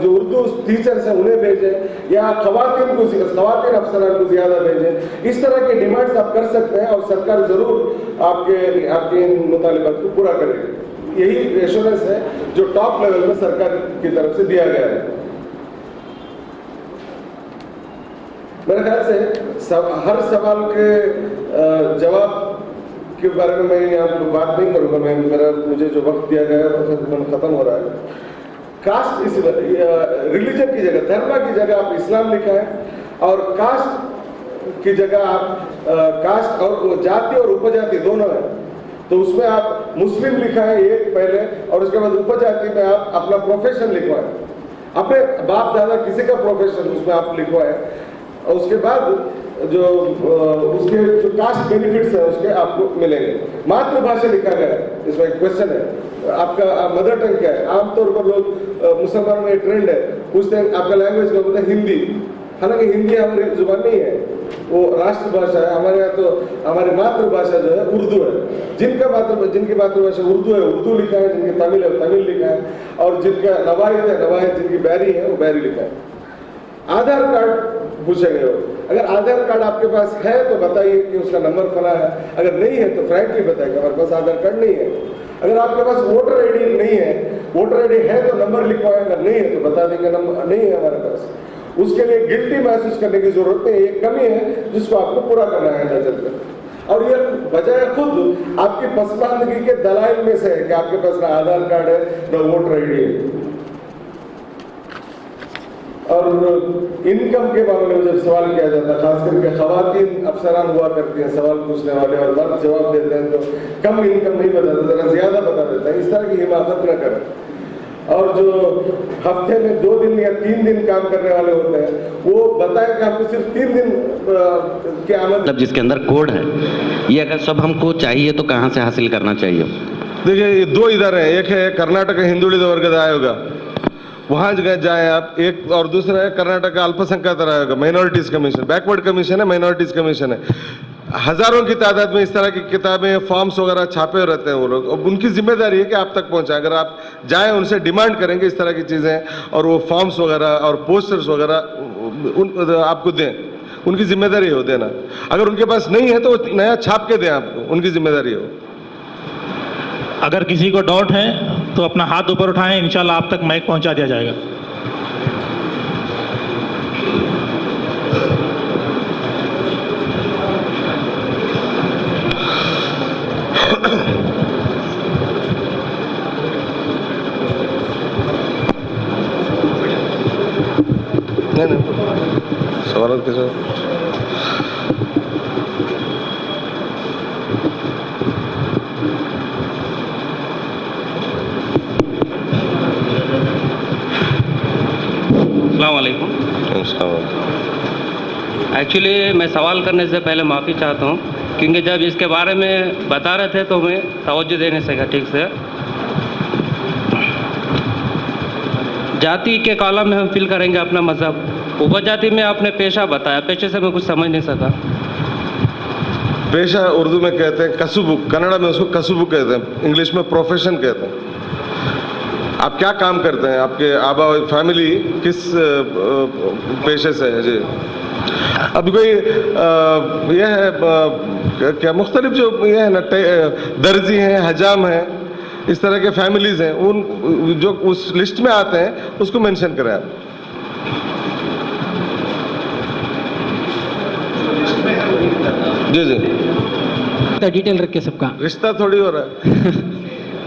जो उर्दू टीचर्स हैं उन्हें भेजें, या खवातीन अफसरान को ज़्यादा भेजें. इस तरह की डिमांड्स आप कर सकते हैं और सरकार ज़रूर आपके मुतालिबात को पूरा करेगी. यही एश्योरेंस है जो टॉप लेवल में सरकार की तरफ से दिया गया है. मेरे ख्याल से हर सवाल के जवाब के बारे में मैं यहाँ बात नहीं करूँगा. मुझे जो वक्त दिया गया है वो खत्म हो रहा है. कास्ट इस रिलीजन की जगह, धर्म की जगह आप इस्लाम लिखा है, और कास्ट की जगह आप कास्ट और जाति और उपजाति दोनों है, तो उसमें आप मुस्लिम लिखा है एक पहले, और उसके बाद उपजाति में आप अपना प्रोफेशन लिखवाएं, अपने बाप दादा किसी का प्रोफेशन उसमें आप लिखवाएं, और उसके बाद जो उसके जो कास्ट बेनिफिट्स है उसके आपको मिलेंगे. मातृभाषा लिखा गया है, इसमें एक क्वेश्चन है आपका मदर टंग क्या है. आमतौर पर लोग मुसलमानों में ट्रेंड है, पूछते हैं आपका लैंग्वेज क्या होता है, हिंदी. हालांकि हिंदी हमारी जुबान नहीं है, वो राष्ट्रभाषा है. हमारे यहाँ तो हमारी मातृभाषा जो है उर्दू है. जिनकी मातृभाषा उर्दू है उर्दू लिखा है, जिनकी तमिल है तमिल लिखा है, और जिनका नवाहित है नवाहित, जिनकी बैरी है वो बैरी लिखा है. आधार कार्ड पूछेंगे वो। अगर आधार कार्ड आपके पास है तो बताइए कि उसका नंबर फला है, अगर नहीं है तो फ्रैंकली बताइए हमारे पास आधार कार्ड नहीं है। अगर आपके पास वोटर आईडी नहीं है, वोटर आईडी है तो नंबर लिखवाएं, अगर नहीं है तो बता देंगे नंबर नहीं है हमारे पास। उसके लिए गिल्टी महसूस करने की जरूरत नहीं है, ये कमी है जिसको आपको पूरा करना है नजर कर। और ये बजाय खुद आपकी पसमानदगी के दलाइल में से है कि आपके पास ना आधार कार्ड है ना वोटर आईडी है। और इनकम के बारे में जब सवाल किया जाता है, खास करके खवातीन अफसरान हुआ करती हैं सवाल पूछने वाले, और मर्द जवाब देते हैं तो कम इनकम नहीं बताते, जरा ज्यादा बता देते हैं। इस तरह की हिमाकत न करें। और जो हफ्ते में 2 दिन या 3 दिन काम करने वाले होते हैं वो बताएं कि आपको सिर्फ 3 दिन की आमद, मतलब जिसके अंदर कोड है, ये अगर सब हमको चाहिए तो कहाँ से हासिल करना चाहिए? देखिए ये 2 इधर है, एक है कर्नाटक हिंदुಳಿದ वर्गದ आयोग, वहाँ जाए आप, एक और दूसरा है कर्नाटक अल्पसंख्यक आयोग, माइनॉरिटीज कमीशन, बैकवर्ड कमीशन है, माइनॉरिटीज कमीशन है। हजारों की तादाद में इस तरह की किताबें, फॉर्म्स वगैरह छापे रहते हैं वो लोग, और उनकी जिम्मेदारी है कि आप तक पहुंचाएं। अगर आप जाएं उनसे डिमांड करेंगे इस तरह की चीज़ें और वो फॉर्म्स वगैरह और पोस्टर्स वगैरह आपको दें, उनकी जिम्मेदारी हो देना। अगर उनके पास नहीं है तो नया छाप के दें आपको, उनकी जिम्मेदारी हो। अगर किसी को डाउट है तो अपना हाथ ऊपर उठाएं, इंशाल्लाह आप तक माइक पहुंचा दिया जाएगा। नहीं सवाल के जवाब। एक्चुअली मैं सवाल करने से पहले माफ़ी चाहता हूँ, क्योंकि जब इसके बारे में बता रहे थे तो मैं तवज्जो दे नहीं सका ठीक से। जाति के कॉलम में हम फिल करेंगे अपना मज़हब, उपजाति में आपने पेशा बताया, पेशे से मैं कुछ समझ नहीं सका। पेशा उर्दू में कहते हैं कसुबु, कन्नड़ा में उसको कसुबु कहते हैं, इंग्लिश में प्रोफेशन कहते हैं। आप क्या काम करते हैं, आपके आबा फैमिली किस पेशे से है जी? अब कोई ये है क्या मुख्तलिफ जो ये है ना, दर्जी हैं, हजाम हैं, इस तरह के फैमिलीज हैं, उन जो उस लिस्ट में आते हैं उसको मेंशन करें आप। जी जी डिटेल रख के सबका रिश्ता थोड़ी हो रहा है।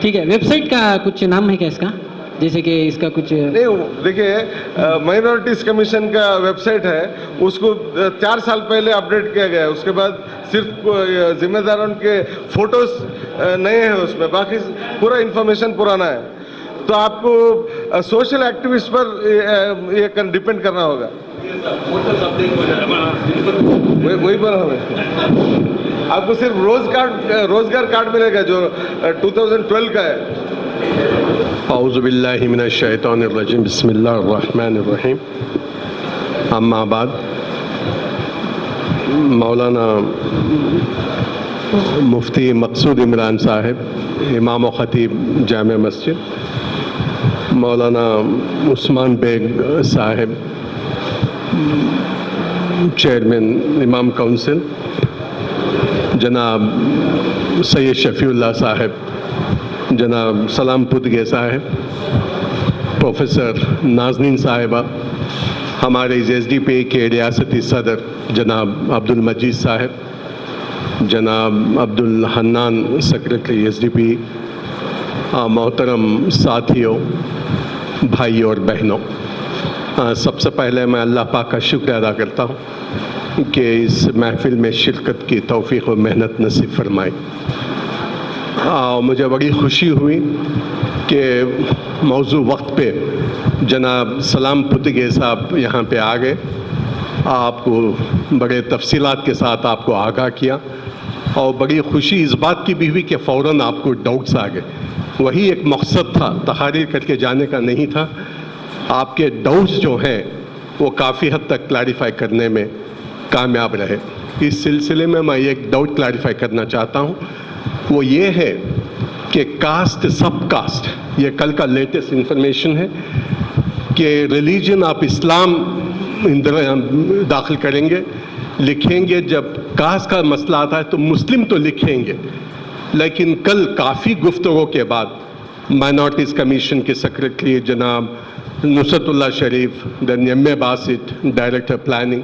ठीक है, वेबसाइट का कुछ नाम है क्या इसका, जैसे कि इसका कुछ? नहीं, देखिए माइनॉरिटीज कमीशन का वेबसाइट है, उसको 4 साल पहले अपडेट किया गया है। उसके बाद सिर्फ जिम्मेदारों के फोटोज नए हैं उसमें, बाकी पूरा इंफॉर्मेशन पुराना है। तो आपको सोशल एक्टिविस्ट पर ये डिपेंड करना होगा। वही पर हमें आपको सिर्फ रोजगार कार्ड मिलेगा जो 2012 का है। औज़ु बिल्लाहि मिनश शैतानिर रजीम, बिस्मिल्लाहिर रहमानिर रहीम। अम्मा बाद, मौलाना मुफ्ती मकसूद इमरान साहब, इमाम व खतीब जामे मस्जिद, मौलाना उस्मान बेग साहब, चेयरमैन इमाम काउंसिल, जनाब सैयद शफीउल्लाह साहब, जनाब सलाम पुदगे साहब, प्रोफेसर नाजनीन साहिबा, हमारे एसडीपी के रियासती सदर जनाब अब्दुल मजीद साहब, जनाब अब्दुल हन्नान सेक्रेटरी एसडीपी, मोहतरम साथियों, भाई और बहनों, सबसे पहले मैं अल्लाह पाक का शुक्र अदा करता हूँ कि इस महफिल में शिरकत की तौफीक और मेहनत नसीब फरमाई। मुझे बड़ी खुशी हुई कि मौजू वक्त पे जनाब सलाम पुदगे साहब यहाँ पे आ गए, आपको बड़े तफसीलात के साथ आपको आगाह किया, और बड़ी खुशी इस बात की भी हुई कि फ़ौरन आपको डाउट्स आ गए। वही एक मकसद था, तहरीर करके जाने का नहीं था। आपके डाउट्स जो हैं वो काफ़ी हद तक क्लैरिफाई करने में कामयाब रहे। इस सिलसिले में मैं एक डाउट क्लैरिफाई करना चाहता हूँ, वो ये है कि कास्ट सब कास्ट, ये कल का लेटेस्ट इंफॉर्मेशन है कि रिलीजन ऑफ इस्लाम दाखिल करेंगे, लिखेंगे। जब कास्ट का मसला आता है तो मुस्लिम तो लिखेंगे, लेकिन कल काफ़ी गुफ्तगू के बाद माइनॉरिटीज़ कमीशन के सेक्रेटरी जनाब Nusratullah Sharif, then M A. Basit, director planning,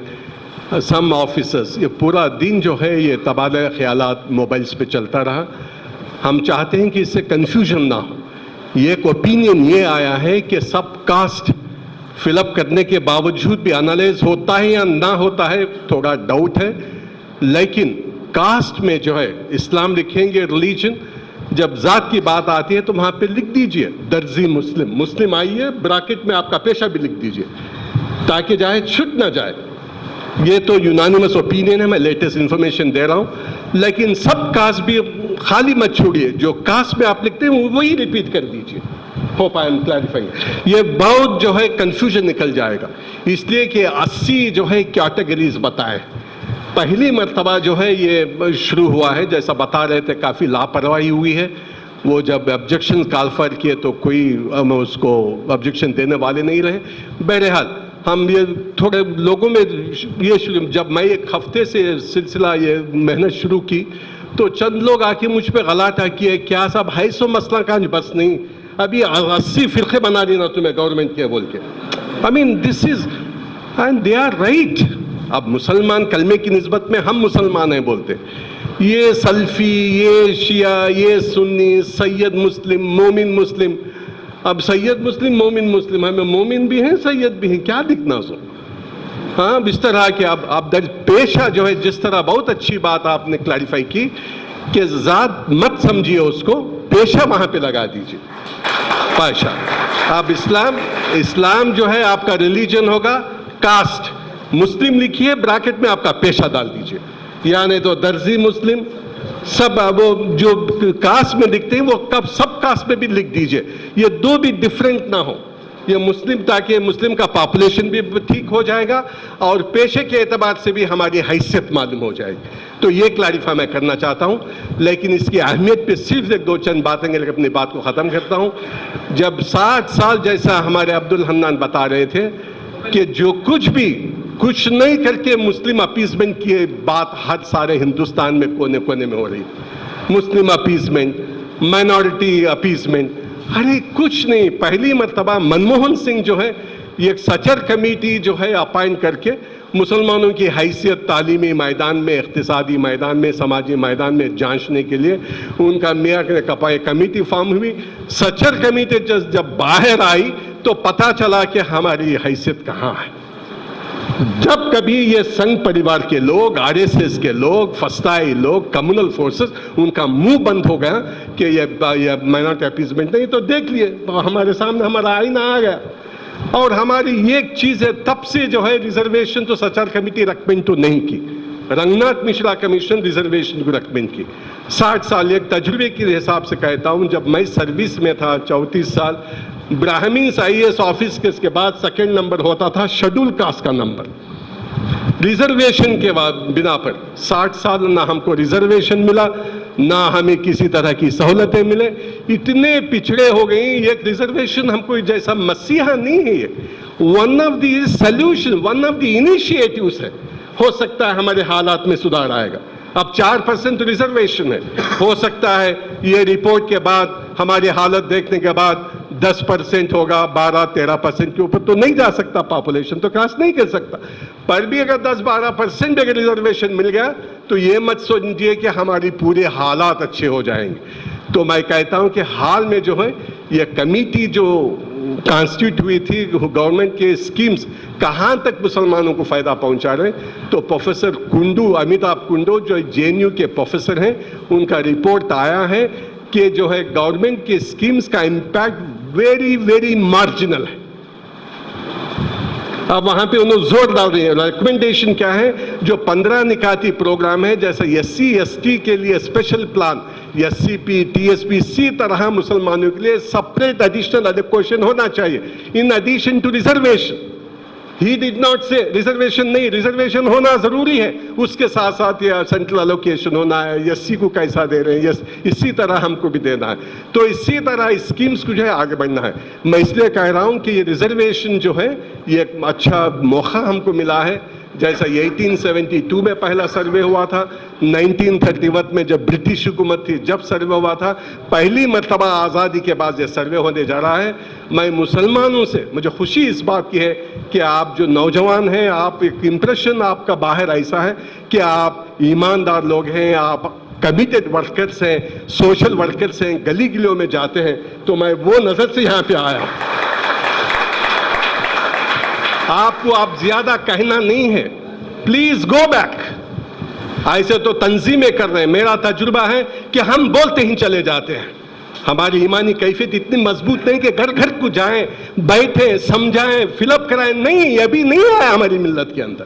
some officers, ये पूरा दिन जो है ये तबादला ख्यालात मोबाइल्स पे चलता रहा। हम चाहते हैं कि इससे कन्फ्यूजन ना हो। ये एक ओपिनियन ये आया है कि सब कास्ट फिलअप करने के बावजूद भी एनालाइज होता है या ना होता है, थोड़ा डाउट है। लेकिन कास्ट में जो है इस्लाम लिखेंगे, रिलीजन, जब ज़ात की बात आती है तो वहाँ पे लिख दीजिए दर्जी मुस्लिम, मुस्लिम आइए, ब्रैकेट में आपका पेशा भी लिख दीजिए, ताकि जाए छूट ना जाए। ये तो यूनानिमस ओपिनियन है, मैं लेटेस्ट इन्फॉर्मेशन दे रहा हूँ। लेकिन सब कास्ट भी खाली मत छोड़िए, जो कास्ट में आप लिखते हैं वही रिपीट कर दीजिए। Hope I am clarifying. ये बहुत जो है कंफ्यूजन निकल जाएगा, इसलिए कि 80 जो है कैटेगरीज बताए। पहली मर्तबा जो है ये शुरू हुआ है, जैसा बता रहे थे काफ़ी लापरवाही हुई है। वो जब ऑब्जेक्शन कॉल फॉर किए तो कोई उसको ऑब्जेक्शन देने वाले नहीं रहे। बहरहाल हम ये थोड़े लोगों में ये जब मैं एक हफ्ते से सिलसिला ये मेहनत शुरू की तो चंद लोग आके मुझ पे गलाटा किए, क्या साहब है सो मसला का बस नहीं, अभी 80 फ़िरक़े बना देना तुम्हें गवर्नमेंट के बोल के। I mean this is and they are right. अब मुसलमान कलमे की निस्बत में हम मुसलमान हैं बोलते, ये सल्फ़ी, ये शिया, ये सुन्नी, सैयद मुस्लिम, मोमिन मुस्लिम। अब सैयद मुस्लिम, मोमिन मुस्लिम, हमें मोमिन भी हैं, सैयद भी हैं, क्या दिखना सो। हाँ, इस तरह के अब पेशा जो है, जिस तरह बहुत अच्छी बात आपने क्लैरिफाई की कि ज़ात मत समझिए उसको, पेशा वहाँ पे लगा दीजिए, पेशा। अब इस्लाम जो है आपका रिलीजन होगा, कास्ट मुस्लिम लिखिए, ब्रैकेट में आपका पेशा डाल दीजिए, या नहीं तो दर्जी मुस्लिम। सब वो जो कास्ट में दिखते हैं वो कब सब कास्ट में भी लिख दीजिए, ये दो भी डिफरेंट ना हो, ये मुस्लिम, ताकि मुस्लिम का पॉपुलेशन भी ठीक हो जाएगा और पेशे के एतबार से भी हमारी हैसियत मालूम हो जाएगी। तो ये क्लैरिफाई मैं करना चाहता हूँ, लेकिन इसकी अहमियत पे सिर्फ एक दो चंद बातें लेकर अपनी बात को ख़त्म करता हूँ। जब 60 साल जैसा हमारे अब्दुल हन्नान बता रहे थे कि जो कुछ नहीं करके मुस्लिम अपीसमेंट की बात हर सारे हिंदुस्तान में कोने कोने में हो रही, मुस्लिम अपीसमेंट, माइनॉरिटी अपीसमेंट, अरे कुछ नहीं। पहली मर्तबा मनमोहन सिंह जो है ये एक सचर कमेटी जो है अपॉइंट करके मुसलमानों की हैसियत तालीमी मैदान में, इक़्तिसादी मैदान में, समाजी मैदान में जांचने के लिए उनका मियाँ के कपाए कमेटी फॉर्म हुई। सचर कमेटी जब बाहर आई तो पता चला कि हमारी हैसियत कहाँ है। जब कभी ये संघ परिवार के लोग, आरएसएस के लोग, फस्ताई लोग, कम्युनल फोर्सेस, उनका मुंह बंद हो गया कि ये माइनॉरिटी अपीसमेंट नहीं, तो देख लिए हमारे सामने हमारा आईना आ गया। और हमारी ये एक चीज़ है, तब से जो है रिजर्वेशन तो सचार कमेटी रिकमेंड तो नहीं की, रंगनाथ मिश्रा कमीशन रिजर्वेशन को रिकमेंड की। 60 साल एक तजुर्बे के हिसाब से कहता हूँ, जब मैं सर्विस में था 34 साल, ब्राह्मीण्स IAS ऑफिस के बाद सेकंड नंबर होता था शेड्यूल कास्ट का नंबर, रिजर्वेशन के बाद बिना पर 60 साल ना हमको रिजर्वेशन मिला, ना हमें किसी तरह की सहूलतें मिले, इतने पिछड़े हो गई। एक रिजर्वेशन हमको जैसा मसीहा नहीं है, ये one of the solution, one of the initiatives है। हो सकता है हमारे हालात में सुधार आएगा। अब 4% रिजर्वेशन है, हो सकता है ये रिपोर्ट के बाद, हमारी हालत देखने के बाद 10% होगा, 12-13% के ऊपर तो नहीं जा सकता, पॉपुलेशन तो क्रॉस नहीं कर सकता। पर भी अगर 10-12% अगर रिजर्वेशन मिल गया तो ये मत समझिए कि हमारी पूरे हालात अच्छे हो जाएंगे। तो मैं कहता हूं कि हाल में जो है ये कमेटी जो कॉन्स्टिट्यूट हुई थी, गवर्नमेंट के स्कीम्स कहाँ तक मुसलमानों को फ़ायदा पहुंचा रहे, तो प्रोफेसर कुंडू, अमिताभ कुंडू जो JNU के प्रोफेसर हैं, उनका रिपोर्ट आया है कि जो है गवर्नमेंट के स्कीम्स का इम्पैक्ट वेरी वेरी मार्जिनल है। अब वहाँ पे उन्होंने जोर डाल रहे हैं, रिकमेंडेशन क्या है, जो 15 निकाती प्रोग्राम है, जैसे SC ST के लिए स्पेशल प्लान, SCP TSP, इसी तरह मुसलमानों के लिए सेपरेट एडिशनल एलोकेशन होना चाहिए in addition to reservation. He did not say reservation नहीं, रिजर्वेशन होना ज़रूरी है, उसके साथ साथ ये सेंट्रल एलोकेशन होना है, एससी को कैसा दे रहे हैं, यस इसी तरह हमको भी देना है। तो इसी तरह स्कीम्स को जो है आगे बढ़ना है। मैं इसलिए कह रहा हूँ कि ये रिजर्वेशन जो है ये एक अच्छा मौका हमको मिला है। जैसा 1872 में पहला सर्वे हुआ था, 1931 में जब ब्रिटिश हुकूमत थी जब सर्वे हुआ था, पहली मर्तबा आज़ादी के बाद ये सर्वे होने जा रहा है। मैं मुसलमानों से, मुझे खुशी इस बात की है कि आप जो नौजवान हैं, आप एक इम्प्रेशन आपका बाहर ऐसा है कि आप ईमानदार लोग हैं, आप कमिटेड वर्कर्स हैं, सोशल वर्कर्स हैं, गली गलियों में जाते हैं। तो मैं वो नज़र से यहाँ पे आया। आपको आप ज्यादा कहना नहीं है, प्लीज गो बैक। ऐसे तो तंजीमें कर रहे हैं, मेरा तजुर्बा है कि हम बोलते ही चले जाते हैं। हमारी ईमानी कैफियत इतनी मजबूत नहीं कि घर घर को जाएं, बैठें, समझाएं, फिलअप कराएं। नहीं, अभी नहीं आया हमारी मिल्लत के अंदर।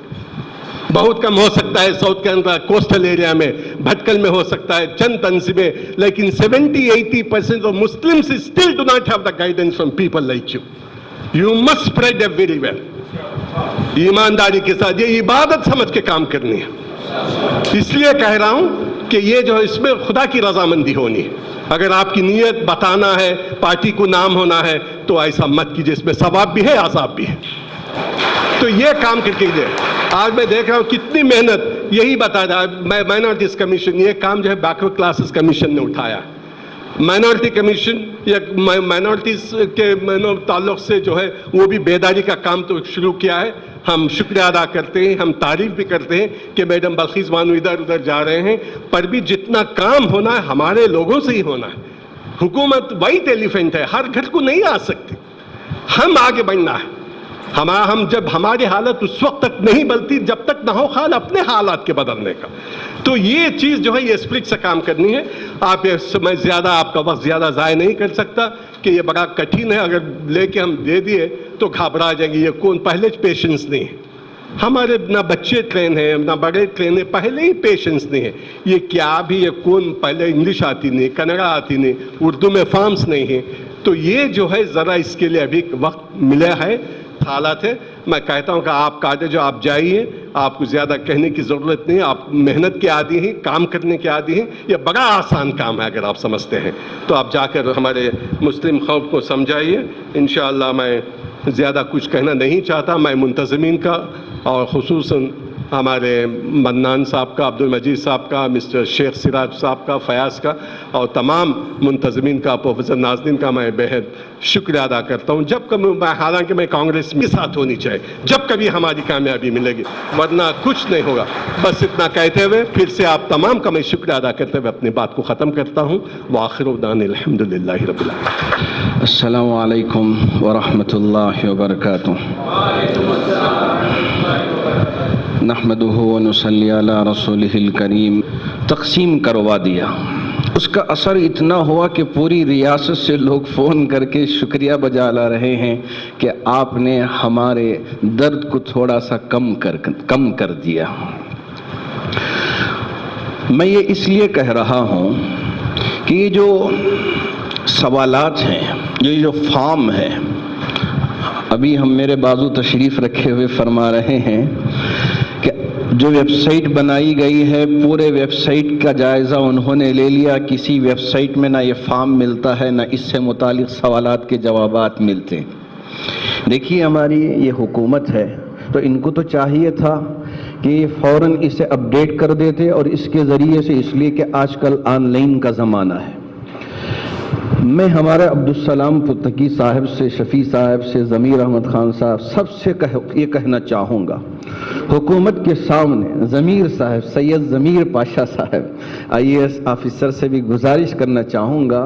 बहुत कम हो सकता है साउथ के अंदर, कोस्टल एरिया में, भटकल में हो सकता है चंद तंजीमें, लेकिन 70-80% of Muslims still do not have the guidance from people like you. You must spread everywhere. ईमानदारी के साथ, ये इबादत समझ के काम करनी है। इसलिए कह रहा हूं कि ये जो इसमें खुदा की रजामंदी होनी है। अगर आपकी नीयत बताना है, पार्टी को नाम होना है, तो ऐसा मत कीजिए, इसमें सवाब भी है, आज़ाब भी है। तो ये काम करके दे। आज मैं देख रहा हूं कितनी मेहनत, यही बता रहा है मैं, माइनॉरिटीज कमीशन, ये काम जो है बैकवर्ड क्लासेस कमीशन ने उठाया है। माइनॉरिटी कमीशन या माइनॉरिटीज के ताल्लुक से जो है वो भी बेदारी का काम तो शुरू किया है। हम शुक्रिया अदा करते हैं, हम तारीफ भी करते हैं कि मैडम बल्खीस बानो इधर उधर जा रहे हैं, पर भी जितना काम होना है हमारे लोगों से ही होना है। हुकूमत वाइट एलिफेंट है, हर घर को नहीं आ सकती। हम आगे बढ़ना है। हम जब हमारी हालत उस वक्त तक नहीं बदलती जब तक ना हो ख्याल अपने हालात के बदलने का। तो ये चीज़ जो है ये स्प्रिट से काम करनी है। आप ये समय ज़्यादा, आपका वक्त ज़्यादा ज़ाय नहीं कर सकता कि ये बड़ा कठिन है, अगर लेके हम दे दिए तो घबरा जाएंगे। ये कौन, पहले पेशेंस नहीं है हमारे, ना बच्चे ट्रेन हैं ना बड़े ट्रेन है, पहले ही पेशेंस नहीं है। ये क्या भी, ये कौन, पहले इंग्लिश आती नहीं, कन्नड़ा आती नहीं, उर्दू में फॉर्म्स नहीं है। तो ये जो है ज़रा इसके लिए अभी वक्त मिला है, हालात है। मैं कहता हूं कि आप कायदे जो आप जाइए, आपको ज़्यादा कहने की ज़रूरत नहीं, आप मेहनत के आदी हैं, काम करने के आदी हैं। ये बड़ा आसान काम है, अगर आप समझते हैं तो आप जाकर हमारे मुस्लिम कौम को समझाइए। इंशाअल्लाह मैं ज़्यादा कुछ कहना नहीं चाहता। मैं मुंतज़मीन का और खुसूसन हमारे मन्नान साहब का, अब्दुल मजीद साहब का, मिस्टर शेख सिराज साहब का, फयाज का और तमाम मुंतज़मीन का, प्रोफेसर नाज़रीन का मैं बेहद शुक्रिया अदा करता हूँ। जब कभी मैं, हालांकि मैं कांग्रेस में साथ होनी चाहिए जब कभी हमारी कामयाबी मिलेगी, वरना कुछ नहीं होगा। बस इतना कहते हुए फिर से आप तमाम का मैं शुक्रिया अदा करते हुए अपनी बात को ख़त्म करता हूँ। व आखिर दानिल अल्हम्दुलिल्लाहि रब्बिल आलमीन। अस्सलामु अलैकुम व रहमतुल्लाहि व बरकातुहू। नहमदुहु व नुसल्ली अला रसूलिहिल करीम। तक़सीम करवा दिया, उसका असर इतना हुआ कि पूरी रियासत से लोग फ़ोन करके शुक्रिया बजा ला रहे हैं कि आपने हमारे दर्द को थोड़ा सा कम कर दिया। मैं ये इसलिए कह रहा हूँ कि ये जो सवालात हैं, ये जो फॉर्म है, अभी हम मेरे बाजू तशरीफ़ रखे हुए फरमा रहे हैं कि जो वेबसाइट बनाई गई है, पूरे वेबसाइट का जायज़ा उन्होंने ले लिया। किसी वेबसाइट में ना ये फॉर्म मिलता है, ना इससे मुतालिक सवालात के जवाबात मिलते हैं। देखिए, हमारी ये हुकूमत है तो इनको तो चाहिए था कि फ़ौरन इसे अपडेट कर देते, और इसके ज़रिए से, इसलिए कि आजकल ऑनलाइन का ज़माना है। मैं हमारे अब्दुलसलाम पुत्तकी साहब से, शफ़ी साहब से, ज़मीर अहमद ख़ान साहब, सबसे ये कहना चाहूँगा, हुकूमत के सामने ज़मीर साहब, सैयद ज़मीर पाशा साहब IAS ऑफिसर से भी गुजारिश करना चाहूँगा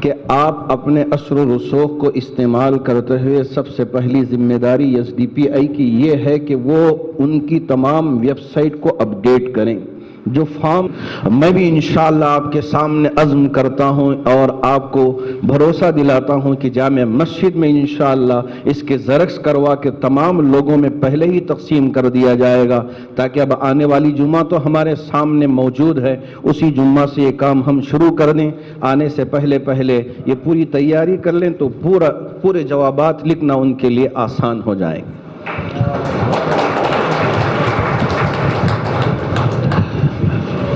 कि आप अपने असर व रसूख को इस्तेमाल करते हुए सबसे पहली ज़िम्मेदारी SDPI की ये है कि वो उनकी तमाम वेबसाइट को अपडेट करें। जो फॉर्म, मैं भी इंशाअल्लाह आपके सामने अज़्म करता हूं और आपको भरोसा दिलाता हूं कि जामे मस्जिद में इंशाअल्लाह इसके ज़ेरॉक्स करवा के तमाम लोगों में पहले ही तक़सीम कर दिया जाएगा, ताकि अब आने वाली जुम्मा तो हमारे सामने मौजूद है, उसी जुम्मा से ये काम हम शुरू कर दें। आने से पहले पहले ये पूरी तैयारी कर लें तो पूरे जवाबात लिखना उनके लिए आसान हो जाएंगे।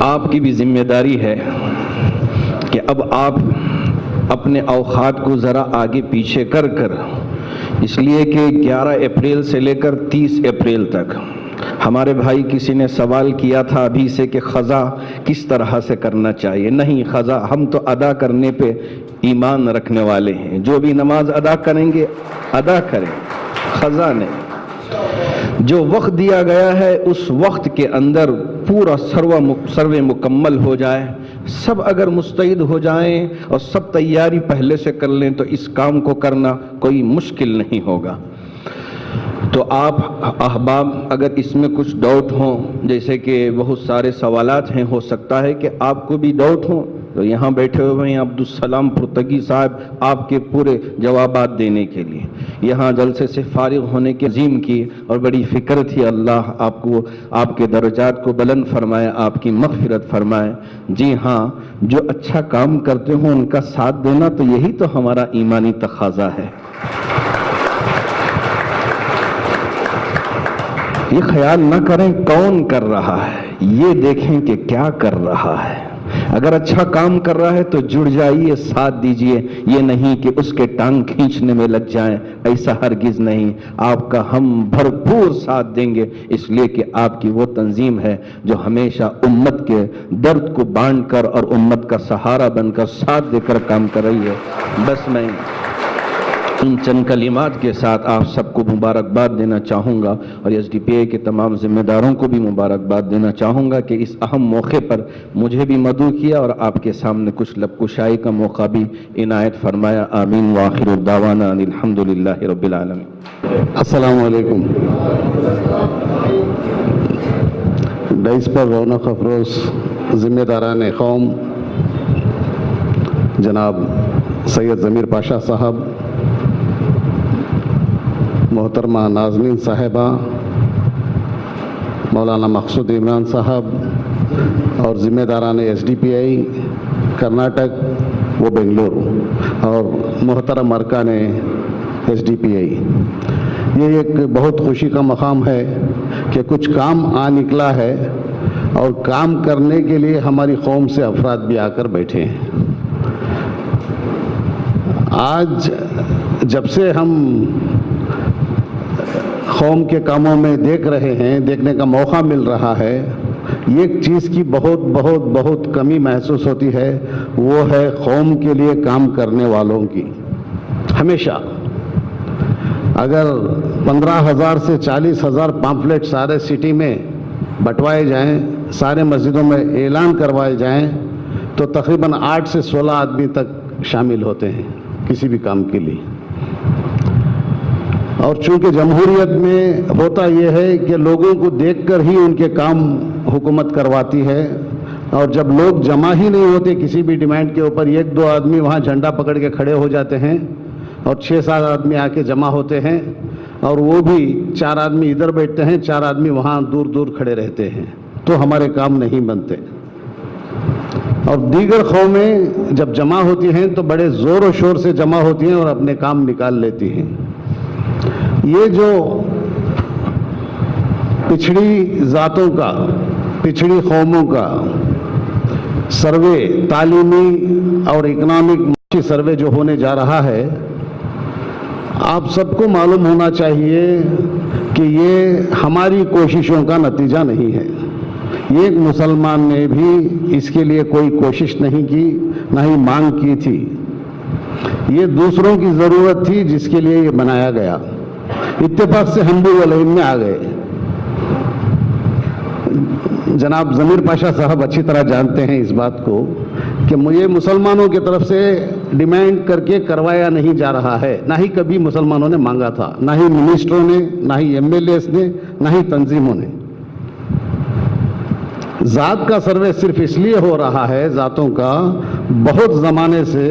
آپ کی بھی ذمہ داری ہے کہ اب آپ اپنے اوقات کو ذرا آگے پیچھے کر اس لیے کہ 11 اپریل سے لے کر 30 اپریل تک ہمارے بھائی کسی نے سوال کیا تھا ابھی سے کہ قضا کس طرح سے کرنا چاہیے. نہیں، قضا ہم تو ادا کرنے پہ ایمان رکھنے والے ہیں. جو بھی نماز ادا کریں گے ادا کریں، قضا نہیں. جو وقت دیا گیا ہے اس وقت کے اندر پورا سروے مکمل ہو جائے، سب اگر مستعد ہو جائیں اور سب تیاری پہلے سے کر لیں تو اس کام کو کرنا کوئی مشکل نہیں ہوگا. تو آپ احباب اگر اس میں کچھ ڈاؤٹ ہوں، جیسے کہ بہت سارے سوالات ہیں، ہو سکتا ہے کہ آپ کو بھی ڈاؤٹ ہوں، تو یہاں بیٹھے ہوئے ہیں عبدالسلام پرتگی صاحب آپ کے پورے جوابات دینے کے لیے. یہاں جلسے سے فارغ ہونے کی عظیم کی اور بڑی فکر تھی. اللہ آپ کو، آپ کے درجات کو بلند فرمائے، آپ کی مغفرت فرمائے. جی ہاں، جو اچھا کام کرتے ہوں ان کا ساتھ دینا تو یہی تو ہمارا ایمانی تقاضا ہے. یہ خیال نہ کریں کون کر رہا ہے، یہ دیکھیں کہ کیا کر رہا ہے. اگر اچھا کام کر رہا ہے تو جڑ جائیے، ساتھ دیجئے. یہ نہیں کہ اس کے ٹانگ کھینچنے میں لگ جائیں، ایسا ہرگز نہیں. آپ کا ہم بھرپور ساتھ دیں گے، اس لیے کہ آپ کی وہ تنظیم ہے جو ہمیشہ امت کے درد کو بانٹ کر اور امت کا سہارا بن کر ساتھ دے کر کام کر رہی ہے. بس میں ان چند کلمات کے ساتھ آپ سب کو مبارکباد دینا چاہوں گا اور ایس ڈی پی اے کے تمام ذمہ داروں کو بھی مبارکباد دینا چاہوں گا کہ اس اہم موقع پر مجھے بھی مدعو کیا اور آپ کے سامنے کچھ لب کشائی کا موقع بھی عنایت فرمایا. آمین وآخر الدعوانا ان الحمدللہ رب العالمین. السلام علیکم. ڈائس پر رونق افروز ذمہ داران قوم جناب سید ضمیر پاشا صاحب، محترمہ ناظمین صاحبہ، مولانا مقصود عمران صاحب اور ذمہ داران ایس ڈی پی آئی کرناٹک و بنگلور اور محترم ارکان ایس ڈی پی آئی، یہ ایک بہت خوشی کا مقام ہے کہ کچھ کام نکلا ہے اور کام کرنے کے لیے ہماری قوم سے افراد بھی آ کر بیٹھے ہیں. آج جب سے ہم قوم کے کاموں میں دیکھ رہے ہیں، دیکھنے کا موقع مل رہا ہے، ایک چیز کی بہت بہت بہت کمی محسوس ہوتی ہے، وہ ہے قوم کے لیے کام کرنے والوں کی. ہمیشہ اگر 15,000 سے 40,000 پامفلیٹ سارے سٹی میں بٹوائے جائیں، سارے مسجدوں میں اعلان کروائے جائیں تو تقریباً 8 سے 16 آدمی تک شامل ہوتے ہیں کسی بھی کام کے لیے. اور چونکہ جمہوریت میں ہوتا یہ ہے کہ لوگوں کو دیکھ کر ہی ان کے کام حکومت کرواتی ہے، اور جب لوگ جمع ہی نہیں ہوتے کسی بھی ڈیمانڈ کے اوپر، 1-2 آدمی وہاں جھنڈا پکڑ کے کھڑے ہو جاتے ہیں اور 6-7 آدمی آ کے جمع ہوتے ہیں، اور وہ بھی 4 آدمی ادھر بیٹھتے ہیں، 4 آدمی وہاں دور دور کھڑے رہتے ہیں، تو ہمارے کام نہیں بنتے. اور دیگر قومیں جب جمع ہوتی ہیں تو بڑے زور و شور سے جمع ہوتی ہیں اور اپنے کام نکال لیتی ہیں. یہ جو پچھڑی ذاتوں کا، پچھڑی قوموں کا سروے، تعلیمی اور اکنامک معاشی سروے جو ہونے جا رہا ہے، آپ سب کو معلوم ہونا چاہیے کہ یہ ہماری کوششوں کا نتیجہ نہیں ہے. ایک مسلمان نے بھی اس کے لیے کوئی کوشش نہیں کی، نہ ہی مانگ کی تھی. یہ دوسروں کی ضرورت تھی جس کے لیے یہ بنایا گیا. اتفاق سے ہم بھی وہ لائن میں آ گئے. جناب ضمیر پاشا صاحب اچھی طرح جانتے ہیں اس بات کو کہ مجھے مسلمانوں کی طرف سے ڈیمانڈ کر کے کروایا نہیں جا رہا ہے، نہ ہی کبھی مسلمانوں نے مانگا تھا، نہ ہی منسٹروں نے، نہ ہی ایم ایل ایز نے، نہ ہی تنظیموں نے. ذات کا سروے صرف اس لیے ہو رہا ہے، ذاتوں کا بہت زمانے سے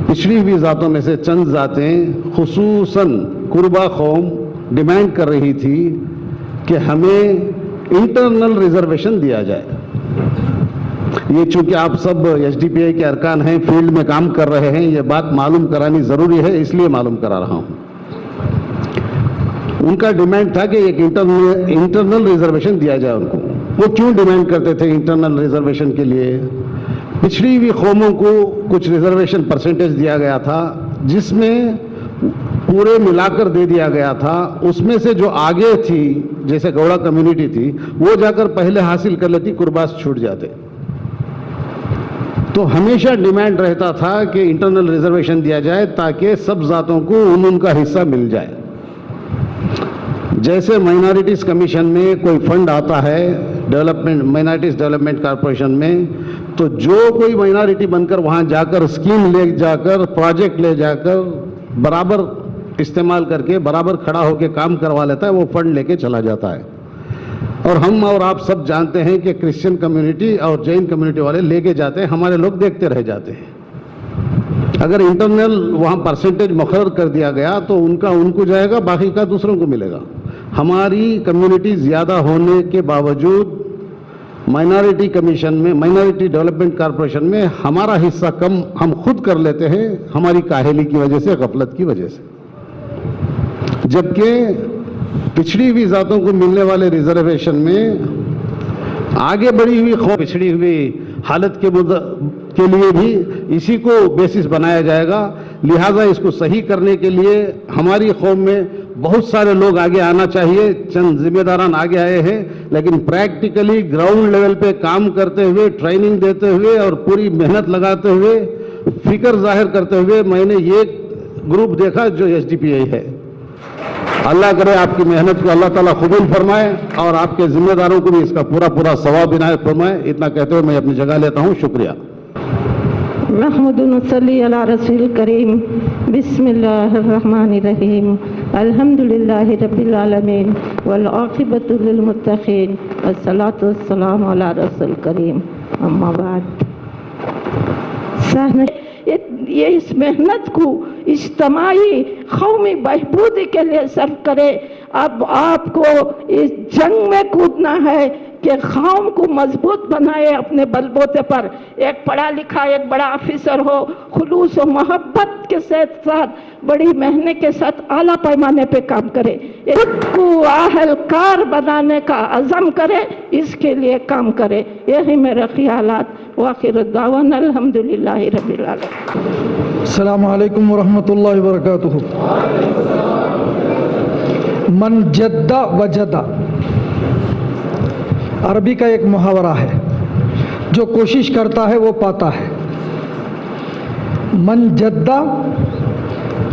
پچھڑی ہوئی ذاتوں میں سے چند ذاتیں، خصوصاً قربا قوم ڈیمانڈ کر رہی تھی کہ ہمیں انٹرنل ریزرویشن دیا جائے. یہ چونکہ آپ سب ایس ڈی پی آئی کے ارکان ہیں، فیلڈ میں کام کر رہے ہیں، یہ بات معلوم کرانی ضروری ہے، اس لیے معلوم کرا رہا ہوں. उनका डिमांड था कि एक इंटरनल रिजर्वेशन दिया जाए उनको। वो क्यों डिमांड करते थे इंटरनल रिजर्वेशन के लिए? पिछड़ी हुई कौमों को कुछ रिजर्वेशन परसेंटेज दिया गया था, जिसमें पूरे मिलाकर दे दिया गया था। उसमें से जो आगे थी, जैसे गौड़ा कम्युनिटी थी, वो जाकर पहले हासिल कर लेती, कुर्बास छूट जाते। तो हमेशा डिमांड रहता था कि इंटरनल रिजर्वेशन दिया जाए ताकि सब जातों को उनका हिस्सा मिल जाए। जैसे माइनॉरिटीज़ कमीशन में कोई फंड आता है डेवलपमेंट, माइनॉरिटीज़ डेवलपमेंट कॉर्पोरेशन में, तो जो कोई माइनॉरिटी बनकर वहाँ जाकर स्कीम ले जाकर, प्रोजेक्ट ले जाकर बराबर इस्तेमाल करके बराबर खड़ा होकर काम करवा लेता है, वो फंड लेके चला जाता है। और हम और आप सब जानते हैं कि क्रिश्चियन कम्युनिटी और जैन कम्युनिटी वाले लेके जाते हैं, हमारे लोग देखते रह जाते हैं। अगर इंटरनल वहाँ परसेंटेज मुकर्रर कर दिया गया तो उनको जाएगा, बाकी का दूसरों को मिलेगा। हमारी कम्युनिटी ज़्यादा होने के बावजूद माइनॉरिटी कमीशन में, माइनॉरिटी डेवलपमेंट कॉर्पोरेशन में हमारा हिस्सा कम हम खुद कर लेते हैं, हमारी काहेली की वजह से, गफलत की वजह से। जबकि पिछड़ी हुई जातों को मिलने वाले रिजर्वेशन में आगे बढ़ी हुई पिछड़ी हुई हालत के लिए भी इसी को बेसिस बनाया जाएगा। लिहाजा इसको सही करने के लिए हमारी कौम में बहुत सारे लोग आगे आना चाहिए। चंद जिम्मेदारान आगे आए हैं, लेकिन प्रैक्टिकली ग्राउंड लेवल पे काम करते हुए, ट्रेनिंग देते हुए और पूरी मेहनत लगाते हुए, फिक्र जाहिर करते हुए मैंने ये ग्रुप देखा जो SDPI है। अल्लाह करे आपकी मेहनत को अल्लाह ताला कबूल फरमाए और आपके जिम्मेदारों को भी इसका पूरा सवाब इनायत फरमाए। इतना कहते हुए मैं अपनी जगह लेता हूँ। शुक्रिया। महमूदुन सल्ली अला रसूल करीम। बिस्मिल्लाहिर्रहमानिर्रहीम। अल्हम्दुलिल्लाहि रब्बिल आलमीन वल आक़िबतु लिल मुत्तक़ीन वस्सलातु वस्सलामु अला रसूल करीम। अम्मा बाद, ये इस मेहनत को इज्तिमाई कौमी बहबूदी के लिए सर्व करे। अब आपको इस जंग में कूदना है कि कौम को मजबूत बनाए अपने बलबूते पर। एक पढ़ा लिखा एक बड़ा ऑफिसर हो, खुलूस और मोहब्बत के साथ बड़ी मेहनत के साथ आला पैमाने पे काम करे, खुद को अहलकार बनाने का अज़म करे, इसके लिए काम करे। यही मेरे ख्यालात। वाखिर दावाना अल्हम्दुलिल्लाहि रब्बिल आलमीन। अस्सलामु अलैकुम वरहमतुल्लाहि वबरकातुहू। मन जद्दा वजदा अरबी का एक मुहावरा है, जो कोशिश करता है वो पाता है। मन जद्दा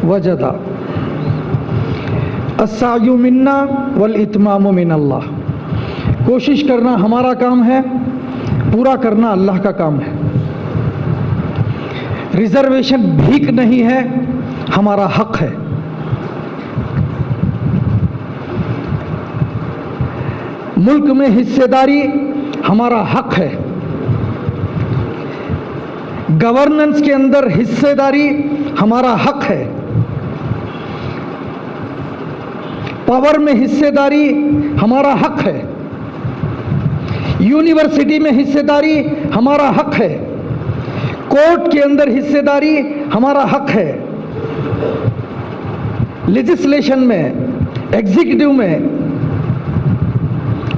वजदा अस्सायु मिन्ना वल इत्मामु मिनल्लाह। कोशिश करना हमारा काम है, पूरा करना अल्लाह का काम है। रिजर्वेशन भीख नहीं है, हमारा हक है। मुल्क में हिस्सेदारी हमारा हक है। गवर्नेंस के अंदर हिस्सेदारी हमारा हक है। पावर में हिस्सेदारी हमारा हक है। यूनिवर्सिटी में हिस्सेदारी हमारा हक है। कोर्ट के अंदर हिस्सेदारी हमारा हक है। लेजिस्लेशन में, एग्जीक्यूटिव में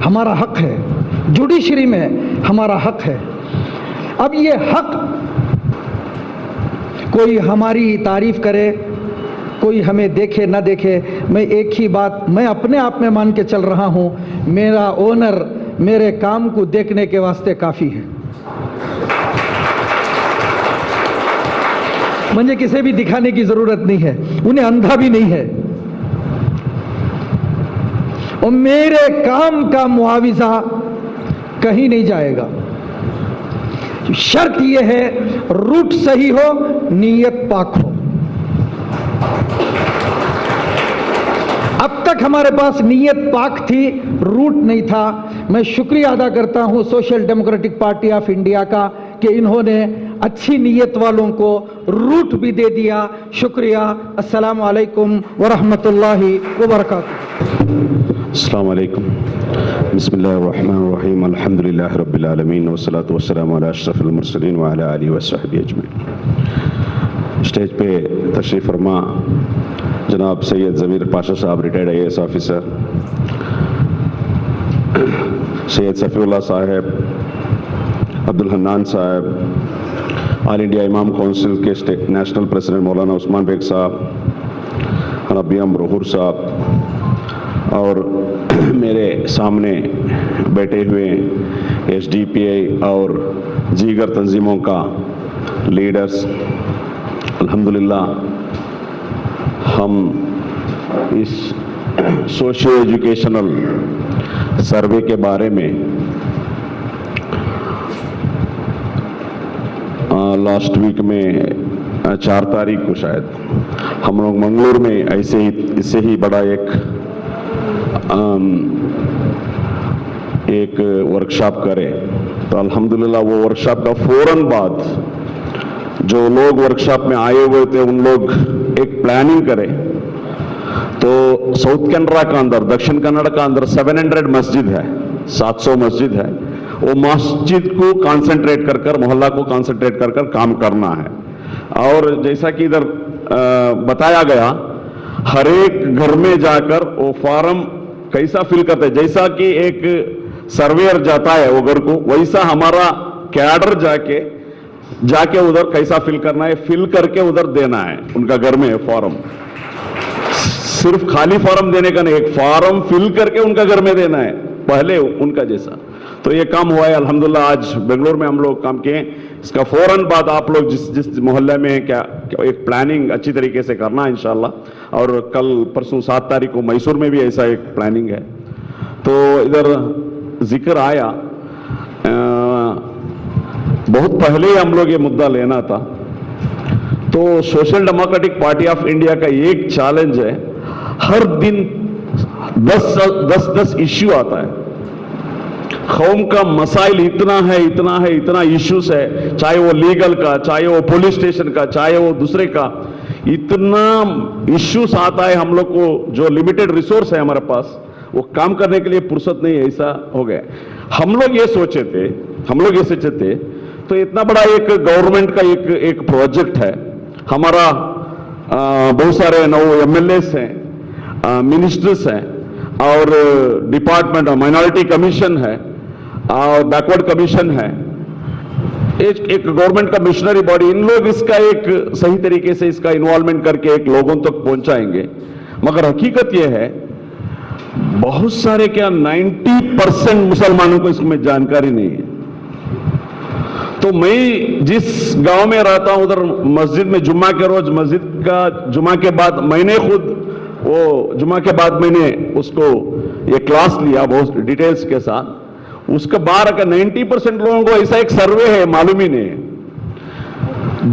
हमारा हक है। जुडिशरी में हमारा हक है। अब ये हक, कोई हमारी तारीफ करे, कोई हमें देखे ना देखे, मैं एक ही बात मैं अपने आप में मान के चल रहा हूं, मेरा ओनर मेरे काम को देखने के वास्ते काफ़ी है। मुझे किसी भी दिखाने की ज़रूरत नहीं है, उन्हें अंधा भी नहीं है। और मेरे काम का मुआविजा कहीं नहीं जाएगा। शर्त यह है, रूट सही हो, नीयत पाक हो। अब तक हमारे पास नीयत पाक थी, रूट नहीं था। मैं शुक्रिया अदा करता हूं social democratic party of India का कि इन्होंने अच्छी नीयत वालों को रूट भी दे दिया। शुक्रिया। अस्सलामु अलैकुम वरहमतुल्लाहि वबरकातुहू। अस्सलामु अलैकुम। बिस्मिल्लाहिर्रहमानिर्रहीम। अल्हम्दुलिल्लाहि रब्बिल आलमीन वस्सलातु वस्सलामु अला अशरफिल मुरसलीन व अला आलिहि व सहबिहि अजमईन। स्टेज पे तशरीफ़ फरमा जनाब सैयद ज़मीर पाशा साहब retired IAS officer, Syed Safiullah साहब, अब्दुल हन्नान साहब, ऑल इंडिया इमाम काउंसिल के नेशनल प्रेसिडेंट मौलाना उस्मान बेग साहब, रबियम रोहर साहब, और मेरे सामने बैठे हुए SDPI और दीगर तंजीमों का लीडर्स, अल्हम्दुलिल्लाह हम इस सोशियो एजुकेशनल सर्वे के बारे में लास्ट वीक में 4 तारीख को शायद हम लोग मंगलूर में इससे ही बड़ा एक वर्कशॉप करें। तो अल्हम्दुलिल्लाह वो वर्कशॉप का फौरन बाद जो लोग वर्कशॉप में आए हुए थे उन लोग एक प्लानिंग करें। तो साउथ कनाडा का अंदर, दक्षिण कन्नड़ का अंदर 700 मस्जिद है, 700 मस्जिद है। वो मस्जिद को कंसंट्रेट कर मोहल्ला को कंसंट्रेट कर काम करना है। और जैसा कि इधर बताया गया, हर एक घर में जाकर वो फॉर्म कैसा फिल करते हैं, जैसा कि एक सर्वेयर जाता है वो घर को, वैसा हमारा कैडर जाके उधर कैसा फिल करना है, फिल करके उधर देना है उनका घर में फॉर्म। सिर्फ खाली फॉर्म देने का नहीं, एक फॉर्म फिल करके उनका घर में देना है पहले उनका जैसा। तो ये काम हुआ है अल्हम्दुलिल्लाह। आज बेंगलोर में हम लोग काम किए। इसका फौरन बाद आप लोग जिस मोहल्ले में क्या एक प्लानिंग अच्छी तरीके से करना है इंशाल्लाह। और कल परसों 7 तारीख को मैसूर में भी ऐसा एक प्लानिंग है। तो इधर जिक्र आया, बहुत पहले ही हम लोग ये मुद्दा लेना था। तो social democratic party of India का एक चैलेंज है, हर दिन 10 इश्यू आता है। कौम का मसाइल इतना इश्यूज है, चाहे वो लीगल का, चाहे वो पुलिस स्टेशन का, चाहे वो दूसरे का, इतना इश्यूज आता है। हम लोग को जो लिमिटेड रिसोर्स है हमारे पास, वो काम करने के लिए फुर्सत नहीं है, ऐसा हो गया। हम लोग ये सोचे थे तो इतना बड़ा एक गवर्नमेंट का एक प्रोजेक्ट है हमारा। बहुत सारे नौ MLAs हैं, मिनिस्टर्स हैं, और डिपार्टमेंट माइनॉरिटी कमीशन है और बैकवर्ड कमीशन है, एक गवर्नमेंट का मिशनरी बॉडी। इन लोग इसका एक सही तरीके से इसका इन्वॉल्वमेंट करके एक लोगों तक पहुंचाएंगे। मगर हकीकत यह है, बहुत सारे क्या 90% मुसलमानों को इसमें जानकारी नहीं है। तो मैं जिस गांव में रहता हूं उधर मस्जिद में जुम्मा के रोज, मस्जिद का जुम्मा के बाद मैंने खुद वो जुम्मा के बाद मैंने उसको ये क्लास लिया बहुत डिटेल्स के साथ। उसके बाद अगर 90% लोगों को ऐसा एक सर्वे है मालूम ही नहीं है।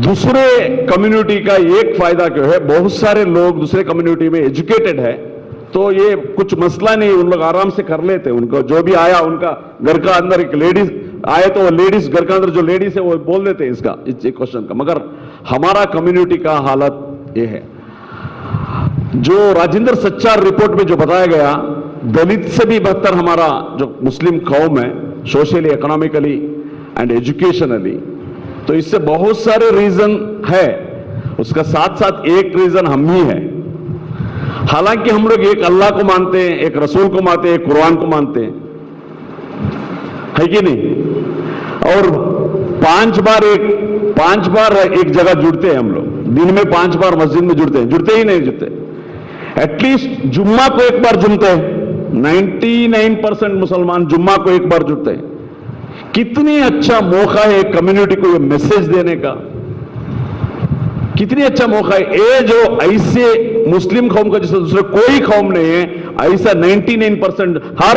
दूसरे कम्युनिटी का एक फायदा क्यों है, बहुत सारे लोग दूसरे कम्युनिटी में एजुकेटेड है, तो ये कुछ मसला नहीं, उन लोग आराम से कर लेते। उनको जो भी आया, उनका घर का अंदर एक लेडीज आए तो लेडीज घर के अंदर जो लेडीज है वो बोल देते हैं इसका इस क्वेश्चन का। मगर हमारा कम्युनिटी का हालत ये है, जो राजेंद्र सच्चार रिपोर्ट में जो बताया गया, दलित से भी बदतर हमारा जो मुस्लिम कौम है सोशली, इकोनॉमिकली एंड एजुकेशनली। तो इससे बहुत सारे रीजन है, उसका साथ साथ एक रीजन हम ही है। हालांकि हम लोग एक अल्लाह को मानते हैं, एक रसूल को मानते हैं, एक कुरान को मानते हैं, है कि नहीं? और 5 बार एक जगह जुड़ते हैं हम लोग, दिन में 5 बार मस्जिद में जुड़ते ही नहीं जुड़ते। एटलीस्ट जुम्मा को एक बार जुड़ते हैं। 99% मुसलमान जुम्मा को एक बार जुड़ते हैं। कितनी अच्छा मौका है एक कम्युनिटी को ये मैसेज देने का, कितनी अच्छा मौका है। ये जो ऐसे मुस्लिम कौम का जैसे दूसरे कोई कौम नहीं है, ऐसा 99% हर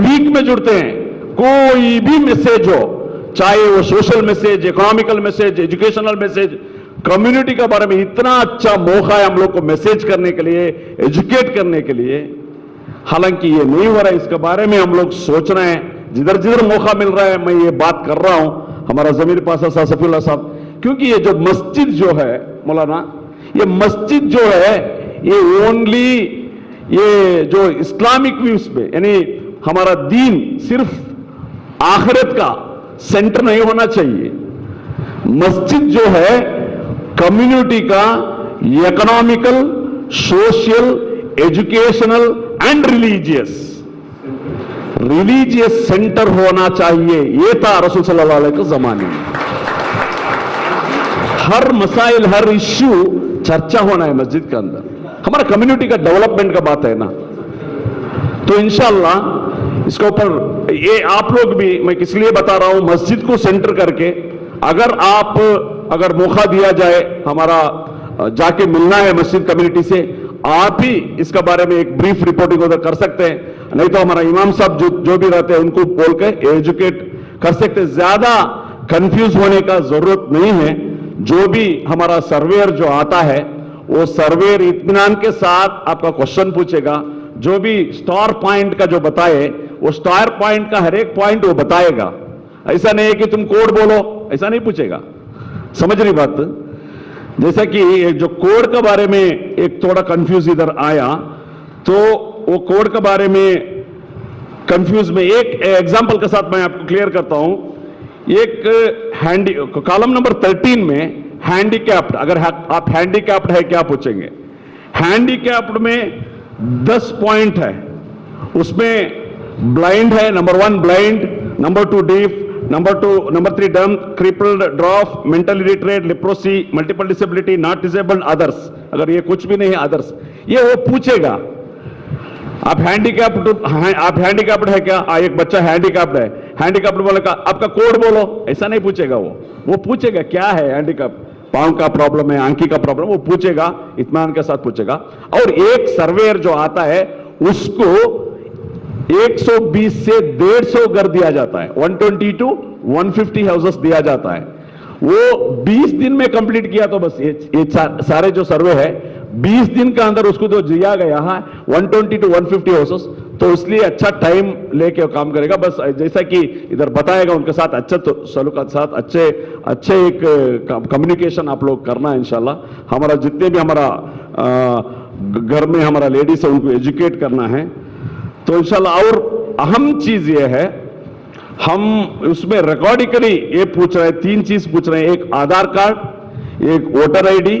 वीक में जुड़ते हैं। कोई भी मैसेज हो, चाहे वो social message, economical message, educational message, community के बारे में इतना अच्छा मौका है हम लोग को मैसेज करने के लिए, एजुकेट करने के लिए। हालांकि ये नहीं हो रहा है, इसके बारे में हम लोग सोच रहे हैं। जिधर जिधर मौका मिल रहा है मैं ये बात कर रहा हूं। हमारा ज़मीर पाशा साहब, सफीउल्लाह साहब, क्योंकि ये जो मस्जिद जो है मौलाना, ये मस्जिद जो है ये ओनली ये जो इस्लामिक व्यूज पे, यानी हमारा दीन सिर्फ आखिरत का सेंटर नहीं होना चाहिए। मस्जिद जो है कम्युनिटी का economical, social, educational and religious centre होना चाहिए। ये था रसूल सल्लल्लाहु अलैहि वसल्लम के जमाने में। हर मसाइल, हर इश्यू चर्चा होना है मस्जिद के अंदर। हमारा कम्युनिटी का डेवलपमेंट का बात है ना, तो इंशाअल्लाह इसके ऊपर ये आप लोग भी, मैं किस लिए बता रहा हूं, मस्जिद को सेंटर करके अगर मौका दिया जाए, हमारा जाके मिलना है मस्जिद कम्युनिटी से, आप ही इसका बारे में एक ब्रीफ रिपोर्टिंग उधर कर सकते हैं, नहीं तो हमारा इमाम साहब जो भी रहते हैं उनको बोल के एजुकेट कर सकते हैं। ज्यादा कंफ्यूज होने का जरूरत नहीं है। जो भी हमारा सर्वेयर जो आता है वो सर्वेयर इत्मीनान के साथ आपका क्वेश्चन पूछेगा, जो भी स्टार पॉइंट का जो बताए वो स्टार पॉइंट का हर एक पॉइंट वो बताएगा। ऐसा नहीं है कि तुम कोड बोलो, ऐसा नहीं पूछेगा। समझ रही बात? जैसा कि जो कोड के बारे में एक थोड़ा कंफ्यूज इधर आया, तो वो कोड के बारे में कंफ्यूज में एक एग्जांपल के साथ मैं आपको क्लियर करता हूं। एक कॉलम नंबर 13 में हैंडीकैप्ड, अगर आप हैंडीकैप्ड है क्या पूछेंगे। हैंडीकैप्ड में 10 पॉइंट है, उसमें ब्लाइंड है, number 1 blind, number 2 deaf, number 3 डम, crippled, ड्रॉफ, mentally retarded, leprosy, multiple disability, not disabled, others. अगर ये कुछ भी नहीं है अदर्स, ये वो पूछेगा। आप हैंडीकैप्ड है क्या? एक बच्चा हैंडीकैप्ड है, हैंडीकैप्ड बोलेगा आपका कोड बोलो, ऐसा नहीं पूछेगा। वो पूछेगा क्या है हैंडीकैप, पांव का प्रॉब्लम है, आंखी का प्रॉब्लम, वो पूछेगा, इत्मीनान के साथ पूछेगा। और एक सर्वेयर जो आता है उसको 120 से 150 घर दिया जाता है, 120 to 150 हाउसेस दिया जाता है। वो 20 दिन में कंप्लीट किया तो बस ये सारे जो सर्वे है 20 दिन का अंदर उसको जो दिया गया है 120 to 150 हाउसेस, तो इसलिए अच्छा टाइम लेके वो काम करेगा। बस जैसा कि इधर बताएगा, उनके साथ अच्छे सलूक के साथ अच्छे एक कम्युनिकेशन आप लोग करना है इंशाल्लाह। हमारा जितने भी हमारा घर में हमारा लेडीज है उनको एजुकेट करना है तो इंशाल्लाह। और अहम चीज ये है, हम उसमें रिकॉर्डिकली ये पूछ रहे हैं, 3 चीज पूछ रहे हैं, एक आधार कार्ड, एक वोटर आईडी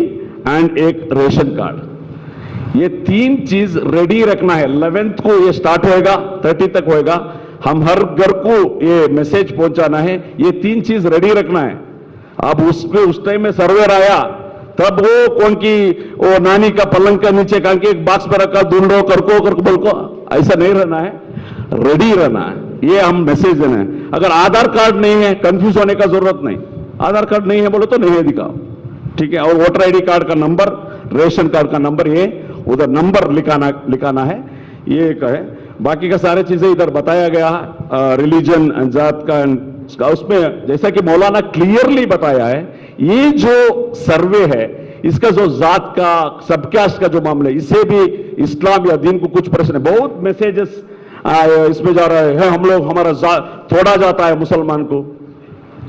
एंड एक रेशन कार्ड। ये 3 चीज रेडी रखना है। 11th को ये स्टार्ट होएगा, 30 तक होएगा। हम हर घर को ये मैसेज पहुंचाना है, ये 3 चीज रेडी रखना है। अब उस टाइम में सर्वेयर आया तब वो कौन की वो नानी का पलंग का नीचे का एक बॉक्स पर रखा, ढूंढो करको बोलको, ऐसा नहीं रहना है, रेडी रहना है। ये हम मैसेज देना है। अगर आधार कार्ड नहीं है, कंफ्यूज होने का जरूरत नहीं। आधार कार्ड नहीं है बोलो तो नहीं है, दिखाओ, ठीक है। और वोटर आईडी कार्ड का नंबर, रेशन कार्ड का नंबर, ये उधर नंबर लिखाना है, ये एक है। बाकी का सारे चीजें इधर बताया गया है, रिलीजन, जात का, उसमें जैसा कि मौलाना क्लियरली बताया है, ये जो सर्वे है इसका जो जात का, सबकास्ट का जो मामला है, इससे भी इस्लाम या दीन को कुछ प्रश्न है। बहुत मैसेजेस इसमें जा रहा है, हम लोग हमारा थोड़ा जाता है, मुसलमान को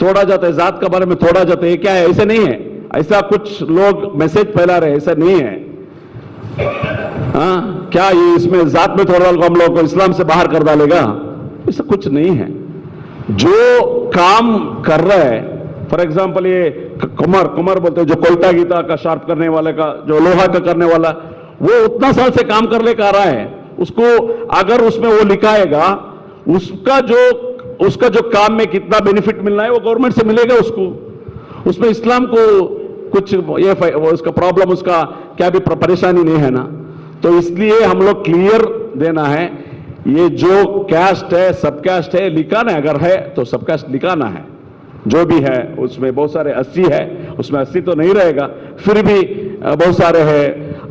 थोड़ा जाता है, जात के बारे में थोड़ा जाता है, क्या है? ऐसे नहीं है, ऐसा कुछ लोग मैसेज फैला रहे, ऐसा नहीं है। क्या ये इसमें जात में थोड़ा हम लोग को इस्लाम से बाहर कर डालेगा? ऐसा कुछ नहीं है। जो काम कर रहा है, फॉर एग्जाम्पल ये कुमर बोलते हैं, जो कोयता गीता का शार्प करने वाले का, जो लोहा का करने वाला, वो उतना साल से काम कर लेकर आ रहा है। उसको अगर उसमें वो लिखाएगा, उसका जो काम में कितना बेनिफिट मिलना है वो गवर्नमेंट से मिलेगा उसको। उसमें इस्लाम को कुछ ये उसका प्रॉब्लम, उसका क्या भी परेशानी नहीं है ना। तो इसलिए हम लोग क्लियर देना है, ये जो कैस्ट है, सब कैस्ट है, लिखाना है। अगर है तो सब कैस्ट लिखाना है। जो भी है उसमें बहुत सारे 80 है, उसमें 80 तो नहीं रहेगा, फिर भी बहुत सारे है।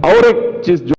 और एक चीज